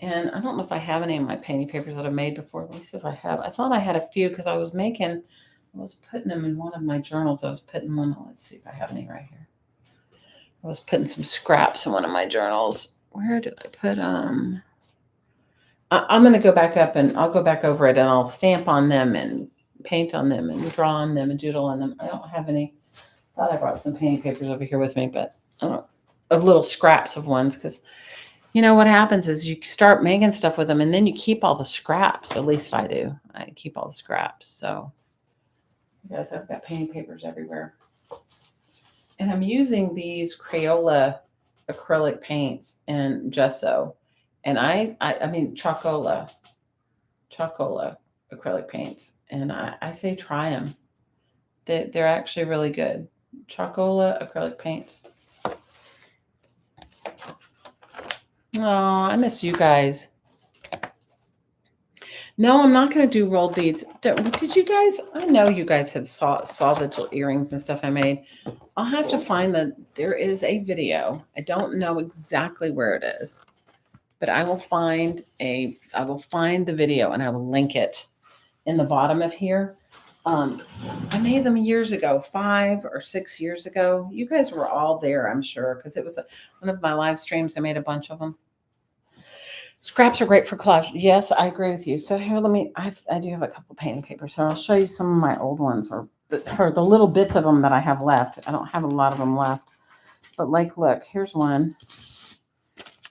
And I don't know if I have any of my painting papers that I've made before. Let me see if I have. I thought I had a few because I was putting them in one of my journals. Let's see if I have any right here. I was putting some scraps in one of my journals. Where did I put them? I'm going to go back up and I'll go back over it and I'll stamp on them and paint on them and draw on them and doodle on them. I don't have any. I thought I brought some painting papers over here with me, but I don't know, of little scraps of ones because what happens is you start making stuff with them and then you keep all the scraps. At least I do. I keep all the scraps. So yes, I've got painting papers everywhere. And I'm using these Crayola acrylic paints and gesso. And I mean Chocola acrylic paints. And I say try them. They're actually really good. Chocola acrylic paints. Oh, I miss you guys. No, I'm not going to do rolled beads. Did you guys? I know you guys had saw the earrings and stuff I made. I'll have to find there is a video. I don't know exactly where it is, but I will find the video and I will link it in the bottom of here. I made them years ago, 5 or 6 years ago. You guys were all there, I'm sure, because it was one of my live streams. I made a bunch of them. Scraps are great for collage. Yes, I agree with you. So here, I do have a couple painting papers. So I'll show you some of my old ones or the little bits of them that I have left. I don't have a lot of them left. But look, here's one.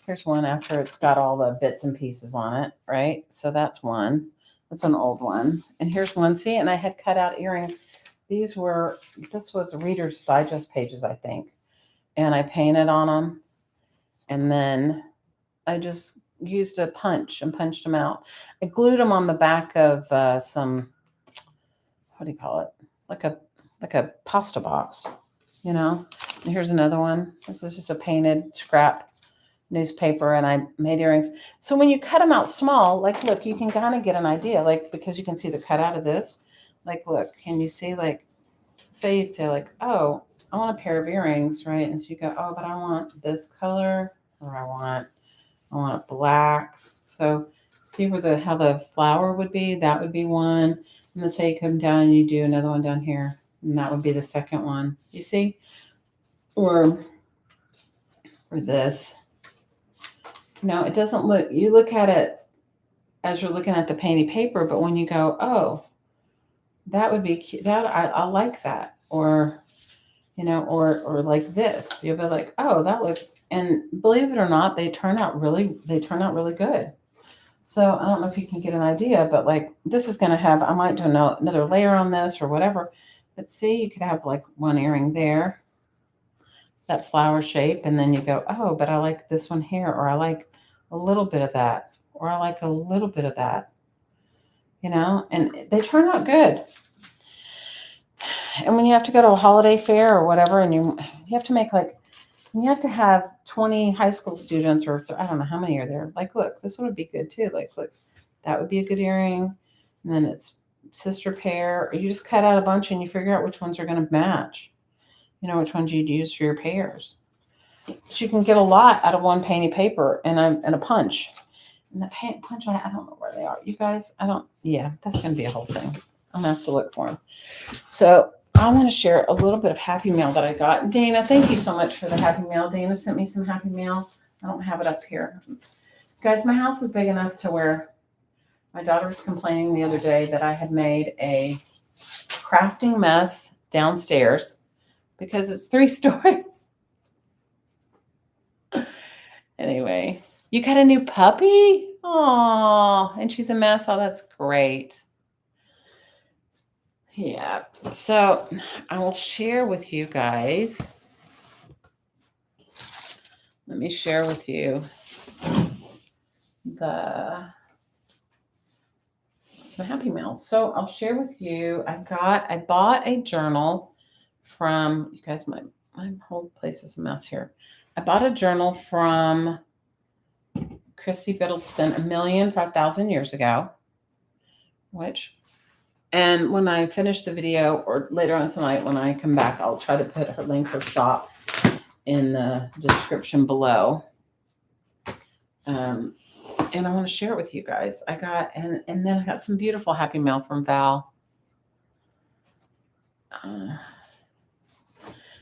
Here's one after it's got all the bits and pieces on it, right? So that's one. That's an old one. And here's one. See, and I had cut out earrings. This was Reader's Digest pages, I think. And I painted on them. And then I just used a punch and punched them out. I glued them on the back of some, what do you call it? Like a pasta box, And here's another one. This is just a painted scrap newspaper and I made earrings. So when you cut them out small, like, look, you can kind of get an idea, like, because you can see the cutout of this. Like, look, can you see, like, say you'd say, like, oh, I want a pair of earrings, right? And so you go, oh, but I want this color, or I want it black. So see where how the flower would be? That would be one. And then say you come down and you do another one down here, and that would be the second one. You see? Or this. No, it doesn't look, you look at it as you're looking at the painted paper, but when you go, oh, that would be cute. That I like that. Or, or like this. You'll be like, oh, that looks, and believe it or not, they turn out really good. So I don't know if you can get an idea, but like this is going to have, I might do another layer on this or whatever. But see, you could have like one earring there, that flower shape, and then you go, oh, but I like this one here, or I like a little bit of that, or I like a little bit of that, and they turn out good. And when you have to go to a holiday fair or whatever, and you have to make you have to have 20 high school students, or I don't know how many are there. Like, look, this one would be good too. Like, look, that would be a good earring. And then it's sister pair. Or you just cut out a bunch and you figure out which ones are going to match. Which ones you'd use for your pairs. But you can get a lot out of one painted paper and a punch. And the punch, I don't know where they are. You guys, that's going to be a whole thing. I'm going to have to look for them. So I want to share a little bit of Happy Mail that I got. Dana, thank you so much for the Happy Mail. Dana sent me some Happy Mail. I don't have it up here. Guys, my house is big enough to where my daughter was complaining the other day that I had made a crafting mess downstairs because it's 3 stories. Anyway, you got a new puppy? Aw, and she's a mess. Oh, that's great. Yeah, so I will share with you guys. Let me share with you some Happy Mail. So I'll share with you. I bought a journal from, you guys, my whole place is a mess here. I bought a journal from Christy Biddleston 1,005,000 years ago, and when I finish the video or later on tonight, when I come back, I'll try to put her link her shop in the description below. And I want to share it with you guys. I got, and then I got some beautiful Happy Mail from Val.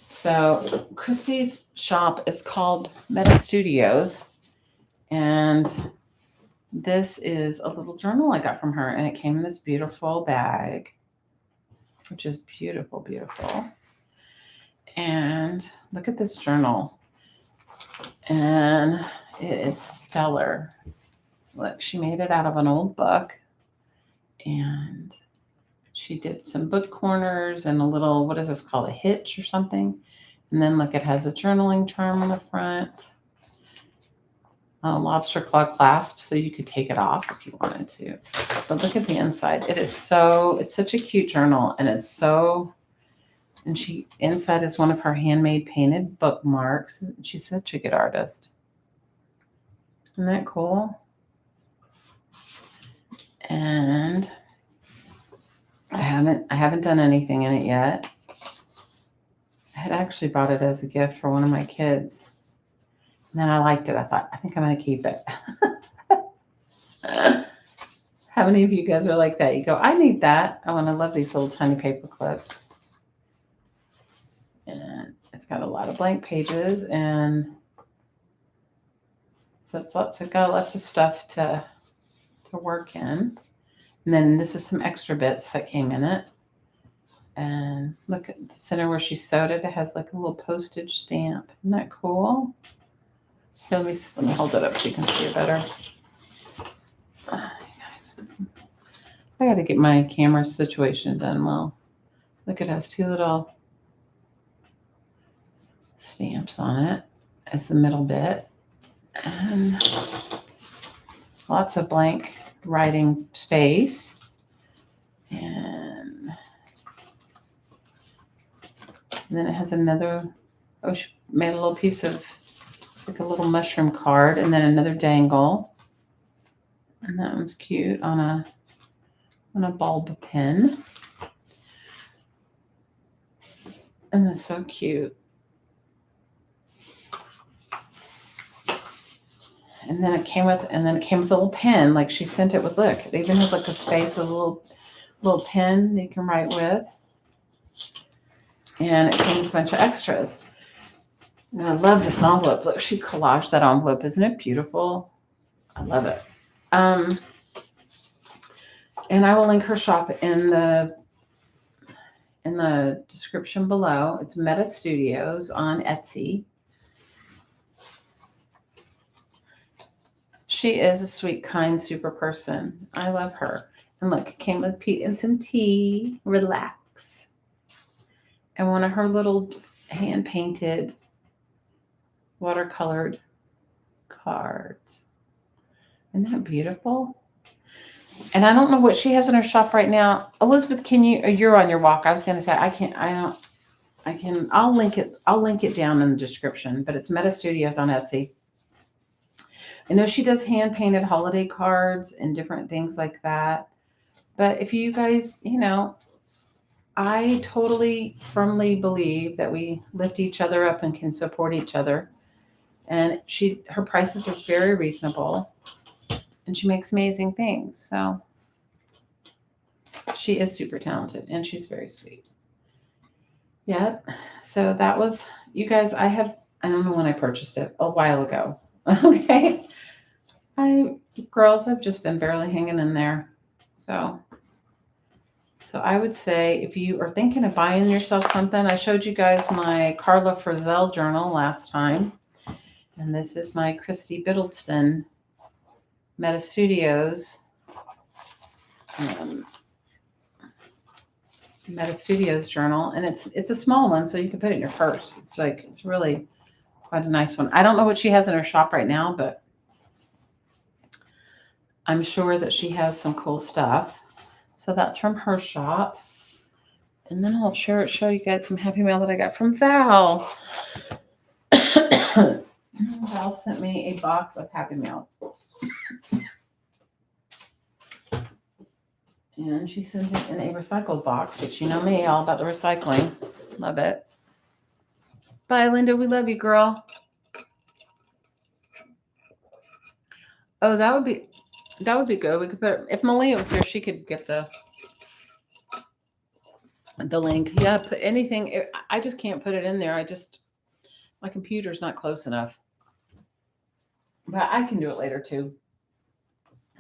So Christy's shop is called Meta Studios. And this is a little journal I got from her, and it came in this beautiful bag, which is beautiful, beautiful. And look at this journal. And it is stellar. Look, she made it out of an old book, and she did some book corners and a little, what is this called, a hitch or something. And then look, it has a journaling charm on the front. Lobster claw clasp, so you could take it off if you wanted to. But look at the inside. It's such a cute journal, and inside is one of her handmade painted bookmarks. She's such a good artist. Isn't that cool? And I haven't done anything in it yet. I had actually bought it as a gift for one of my kids. And then I liked it. I thought, I think I'm going to keep it. How many of you guys are like that? You go, I need that. Oh, and I love these little tiny paper clips. And it's got a lot of blank pages. And so it's got lots of stuff to work in. And then this is some extra bits that came in it. And look at the center where she sewed it. It has like a little postage stamp. Isn't that cool? Let me hold it up so you can see it better. Guys, I got to get my camera situation done well. Look, it has 2 little stamps on it as the middle bit. And lots of blank writing space. And then it has another, she made a little piece of It's like a little mushroom card, and then another dangle. And that one's cute on a bulb pin. And that's so cute. And then it came with a little pen. Like she sent it with, look, it even has like a space with a little pen that you can write with. And it came with a bunch of extras. And I love this envelope. Look, she collaged that envelope. Isn't it beautiful? I love it. And I will link her shop in the description below. It's Meta Studios on Etsy. She is a sweet, kind, super person. I love her. And look, it came with Pete and some tea. Relax. And one of her little hand-painted, watercolored cards. Isn't that beautiful? And I don't know what she has in her shop right now. Elizabeth, you're on your walk. I was going to say, I'll link it down in the description, but it's Meta Studios on Etsy. I know she does hand-painted holiday cards and different things like that. But if you guys, I totally firmly believe that we lift each other up and can support each other. And her prices are very reasonable. And she makes amazing things. So she is super talented and she's very sweet. Yep. So that was, you guys, I don't know when I purchased it, a while ago. Okay. Girls have just been barely hanging in there. So I would say if you are thinking of buying yourself something, I showed you guys my Carla Frizzell journal last time. And this is my Christy Biddleston Meta Studios Meta Studios journal, and it's a small one, so you can put it in your purse. It's really quite a nice one. I don't know what she has in her shop right now, but I'm sure that she has some cool stuff. So that's from her shop. And then I'll show you guys some Happy Mail that I got from Val. Val sent me a box of Happy Mail. And she sent it in a recycled box, which you know me, all about the recycling. Love it. Bye, Linda. We love you, girl. Oh, that would be good. We could put, if Malia was here, she could get the link. Yeah, put anything. I just can't put it in there. My computer's not close enough. But I can do it later too.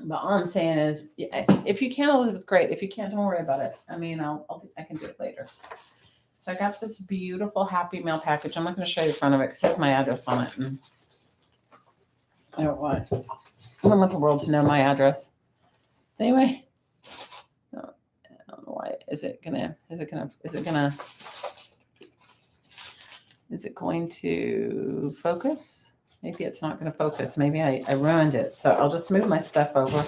But all I'm saying is, if you can, Elizabeth, great. If you can't, don't worry about it. I mean, I can do it later. So I got this beautiful Happy Mail package. I'm not going to show you the front of it because it has my address on it. And I don't want the world to know my address. Anyway, I don't know why. Is it going to focus? Maybe it's not going to focus. Maybe I ruined it. So I'll just move my stuff over.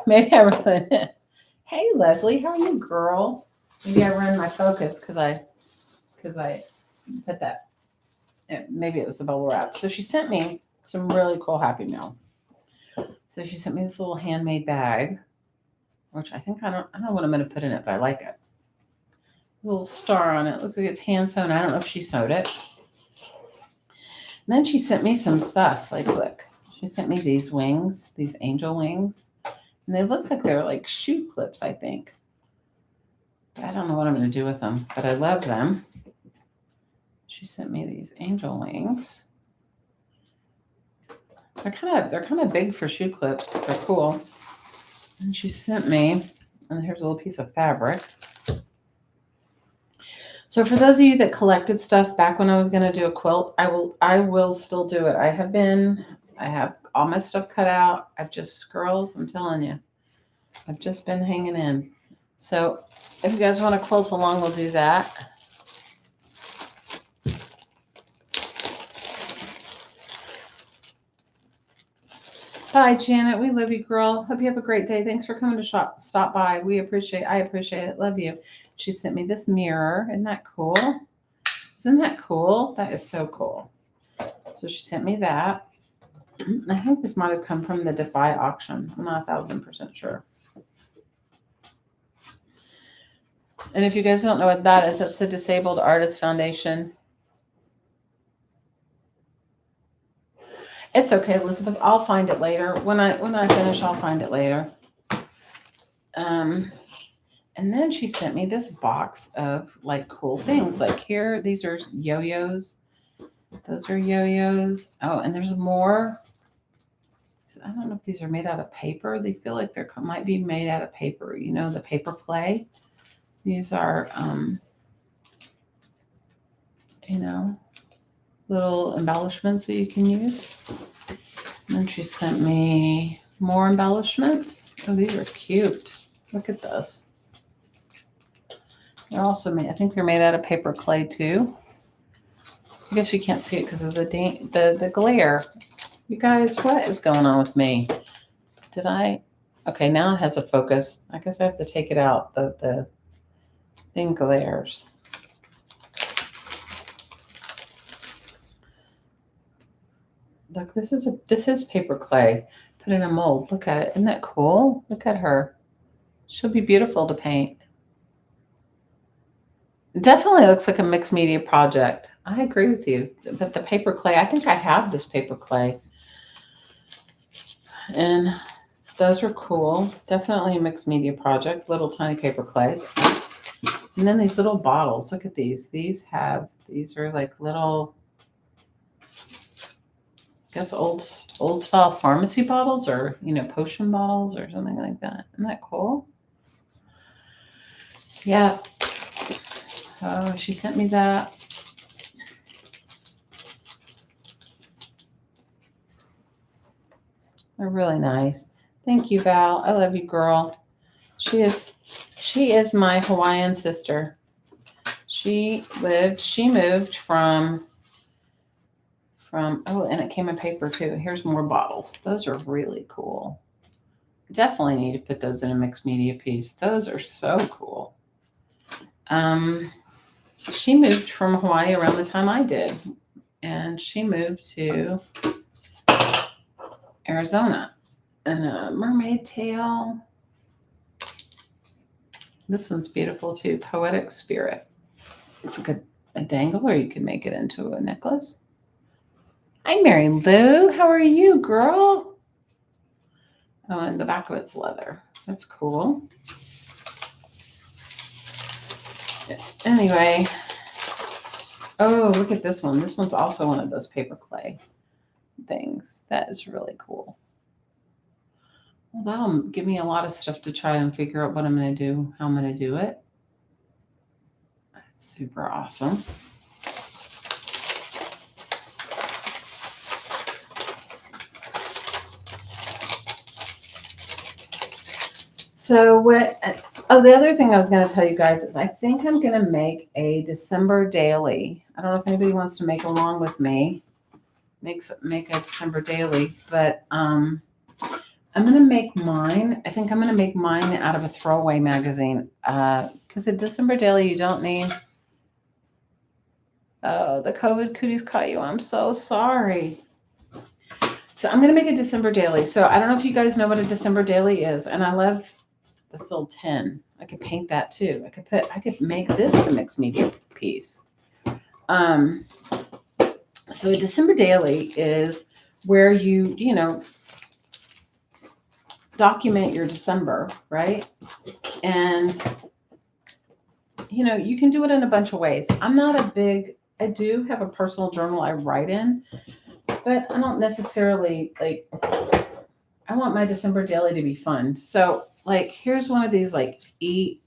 Maybe I ruined it. Hey, Leslie, how are you, girl? Maybe I ruined my focus because I put that. Maybe it was the bubble wrap. So she sent me some really cool Happy Mail. So she sent me this little handmade bag, which I don't know what I'm going to put in it, but I like it. A little star on it. Looks like it's hand sewn. I don't know if she sewed it. And then she sent me some stuff. Like, look, she sent me these wings, these angel wings. And they look like they're like shoe clips, I think. I don't know what I'm going to do with them, but I love them. She sent me these angel wings. They're kind of big for shoe clips, but they're cool. And she sent me, and here's a little piece of fabric. So for those of you that collected stuff back when I was going to do a quilt, I will still do it. I have all my stuff cut out. Girls, I'm telling you, I've just been hanging in. So if you guys want to quilt along, we'll do that. Bye, Janet. We love you, girl. Hope you have a great day. Thanks for coming to stop by. I appreciate it. Love you. She sent me this mirror. Isn't that cool? That is so cool. So she sent me that. I think this might have come from the Defy auction. I'm not 1,000% sure. And if you guys don't know what that is, that's the Disabled Artists Foundation. It's okay, Elizabeth. I'll find it later. When I finish, I'll find it later. And then she sent me this box of like cool things. Like here, these are yo-yos. Those are yo-yos. Oh, and there's more. I don't know if these are made out of paper. They feel like they might be made out of paper. You know, the paper clay. These are, you know, little embellishments that you can use. And then she sent me more embellishments. Oh, these are cute. Look at this. They're also made, I think they're made out of paper clay too. I guess you can't see it because of the glare. You guys, what is going on with me? Okay, now it has a focus. I guess I have to take it out. The thing glares. Look, this is paper clay. Put in a mold. Look at it. Isn't that cool? Look at her. She'll be beautiful to paint. It definitely looks like a mixed media project. I agree with you. But the paper clay, I think I have this paper clay. And those are cool. Definitely a mixed media project. Little tiny paper clays. And then these little bottles. Look at these. These are like little, I guess old style pharmacy bottles, or, you know, potion bottles or something like that. Isn't that cool? Yeah. Oh, she sent me that. They're really nice. Thank you, Val. I love you, girl. She is my Hawaiian sister. She moved from oh, and it came in paper too. Here's more bottles. Those are really cool. Definitely need to put those in a mixed media piece. Those are so cool. She moved from Hawaii around the time I did, and she moved to Arizona. And a mermaid tail. This one's beautiful too. Poetic Spirit. It's like a dangle, or you can make it into a necklace. Hi, Mary Lou. How are you, girl? Oh, and the back of it's leather. That's cool. Anyway. Oh, look at this one. This one's also one of those paper clay things. That is really cool. Well, that'll give me a lot of stuff to try and figure out what I'm going to do, how I'm going to do it. That's super awesome. So the other thing I was going to tell you guys is I think I'm going to make a December daily. I don't know if anybody wants to make along with me. Make a December daily, but I'm going to make mine. I think I'm going to make mine out of a throwaway magazine. Because a December daily, you don't need. Oh, the COVID cooties caught you. I'm so sorry. So I'm going to make a December daily. So I don't know if you guys know what a December daily is. And I love this little tin. I could paint that too. I could make this the mixed media piece. So a December daily is where you document your December, right? And, you can do it in a bunch of ways. I do have a personal journal I write in, but I don't necessarily I want my December daily to be fun. So here's one of these eat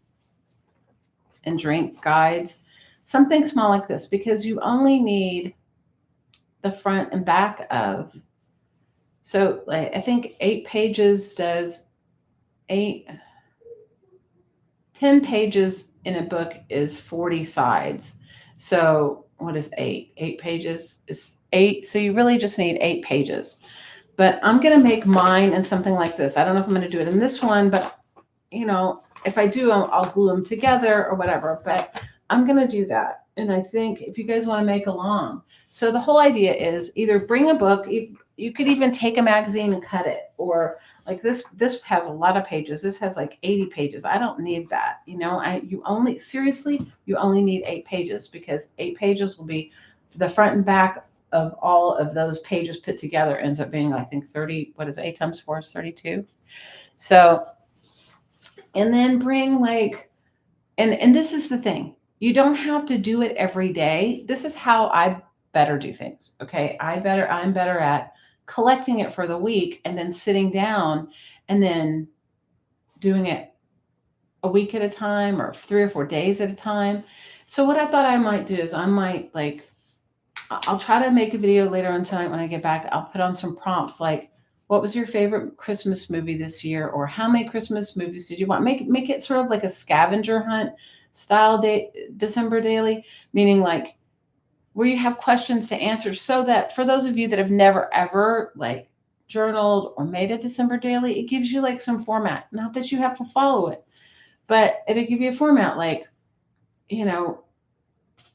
and drink guides, something small like this, because you only need the front and back of. So I think 8 pages does 10 pages in a book is 40 sides. So what is 8? 8 pages is 8. So you really just need 8 pages. But I'm going to make mine in something like this. I don't know if I'm going to do it in this one, but if I do, I'll glue them together or whatever. But I'm going to do that. And I think if you guys want to make along, so the whole idea is either bring a book. You could even take a magazine and cut it, or like this has a lot of pages. This has like 80 pages. I don't need that. You only, seriously, you only need 8 pages, because 8 pages will be the front and back of all of those pages put together ends up being, I think, 30. What is 8 times 4 is 32. So, and then bring like, and this is the thing. You don't have to do it every day. This is how I better do things. Okay. I'm better at collecting it for the week and then sitting down and then doing it a week at a time or 3 or 4 days at a time. So what I thought I might do is I'll try to make a video later on tonight when I get back. I'll put on some prompts like, what was your favorite Christmas movie this year? Or how many Christmas movies did you want? Make it sort of like a scavenger hunt style December daily, meaning like where you have questions to answer, so that for those of you that have never ever like journaled or made a December daily, it gives you like some format. Not that you have to follow it, but it'll give you a format like,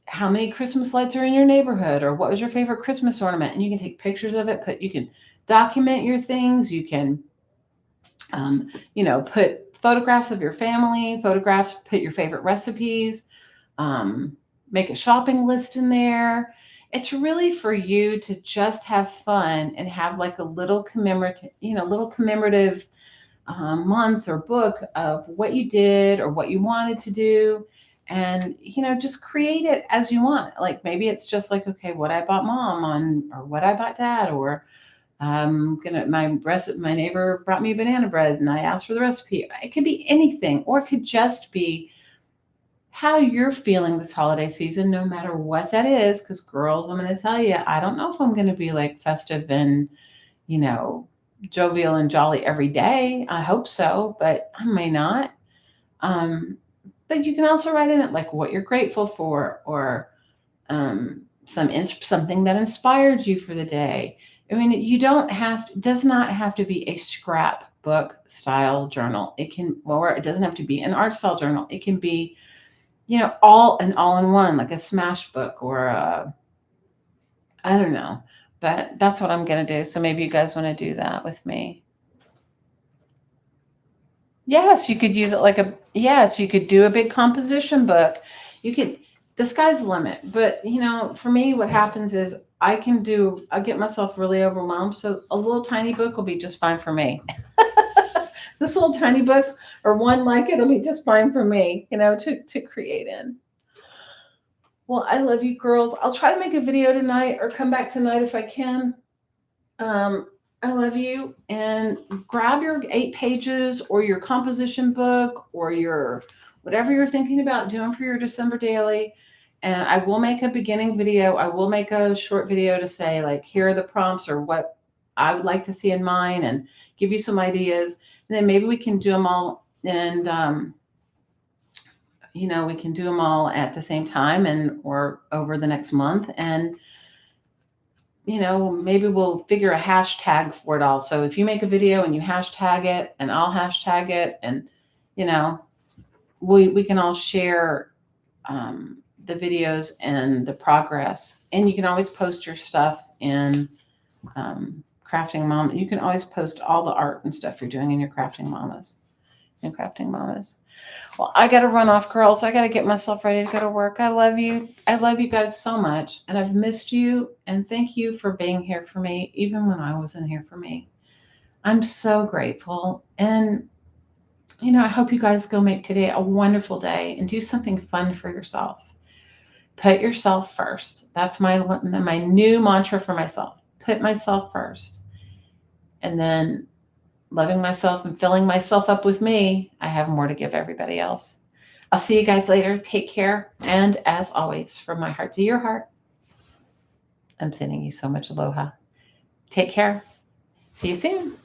how many Christmas lights are in your neighborhood, or what was your favorite Christmas ornament? And you can take pictures of it, you can document your things. You can, put photographs of your family, put your favorite recipes, make a shopping list in there. It's really for you to just have fun and have like a little commemorative month or book of what you did or what you wanted to do. And, just create it as you want. Like maybe it's just like, okay, what I bought mom on, or what I bought dad, or my neighbor brought me banana bread and I asked for the recipe. It could be anything, or it could just be how you're feeling this holiday season, no matter what that is. Because girls, I'm going to tell you, I don't know if I'm going to be like festive and, jovial and jolly every day. I hope so, but I may not. But you can also write in it like what you're grateful for, or something that inspired you for the day. I mean, it does not have to be a scrapbook style journal. Or it doesn't have to be an art style journal. It can be, all in one, like a smash book or I don't know. But that's what I'm going to do. So maybe you guys want to do that with me. Yes, you could use it yes, you could do a big composition book. The sky's the limit. But, for me, what happens is I get myself really overwhelmed. So a little tiny book will be just fine for me. This little tiny book or one like it will be just fine for me, to create in. Well, I love you girls. I'll try to make a video tonight or come back tonight if I can. I love you, and grab your 8 pages or your composition book or your whatever you're thinking about doing for your December daily. And I will make a beginning video. I will make a short video to say like, here are the prompts or what I would like to see in mine, and give you some ideas. And then maybe we can do them all, and we can do them all at the same time or over the next month. And maybe we'll figure a hashtag for it all. So if you make a video and you hashtag it and I'll hashtag it, and, we can all share the videos and the progress. And you can always post your stuff in Crafting Mom. You can always post all the art and stuff you're doing in your Crafting Mamas. Well, I got to run off, girls. I got to get myself ready to go to work. I love you. I love you guys so much. And I've missed you. And thank you for being here for me, even when I wasn't here for me. I'm so grateful. And, I hope you guys go make today a wonderful day and do something fun for yourself. Put yourself first. That's my new mantra for myself. Put myself first. And then loving myself and filling myself up with me, I have more to give everybody else. I'll see you guys later. Take care. And as always, from my heart to your heart, I'm sending you so much aloha. Take care. See you soon.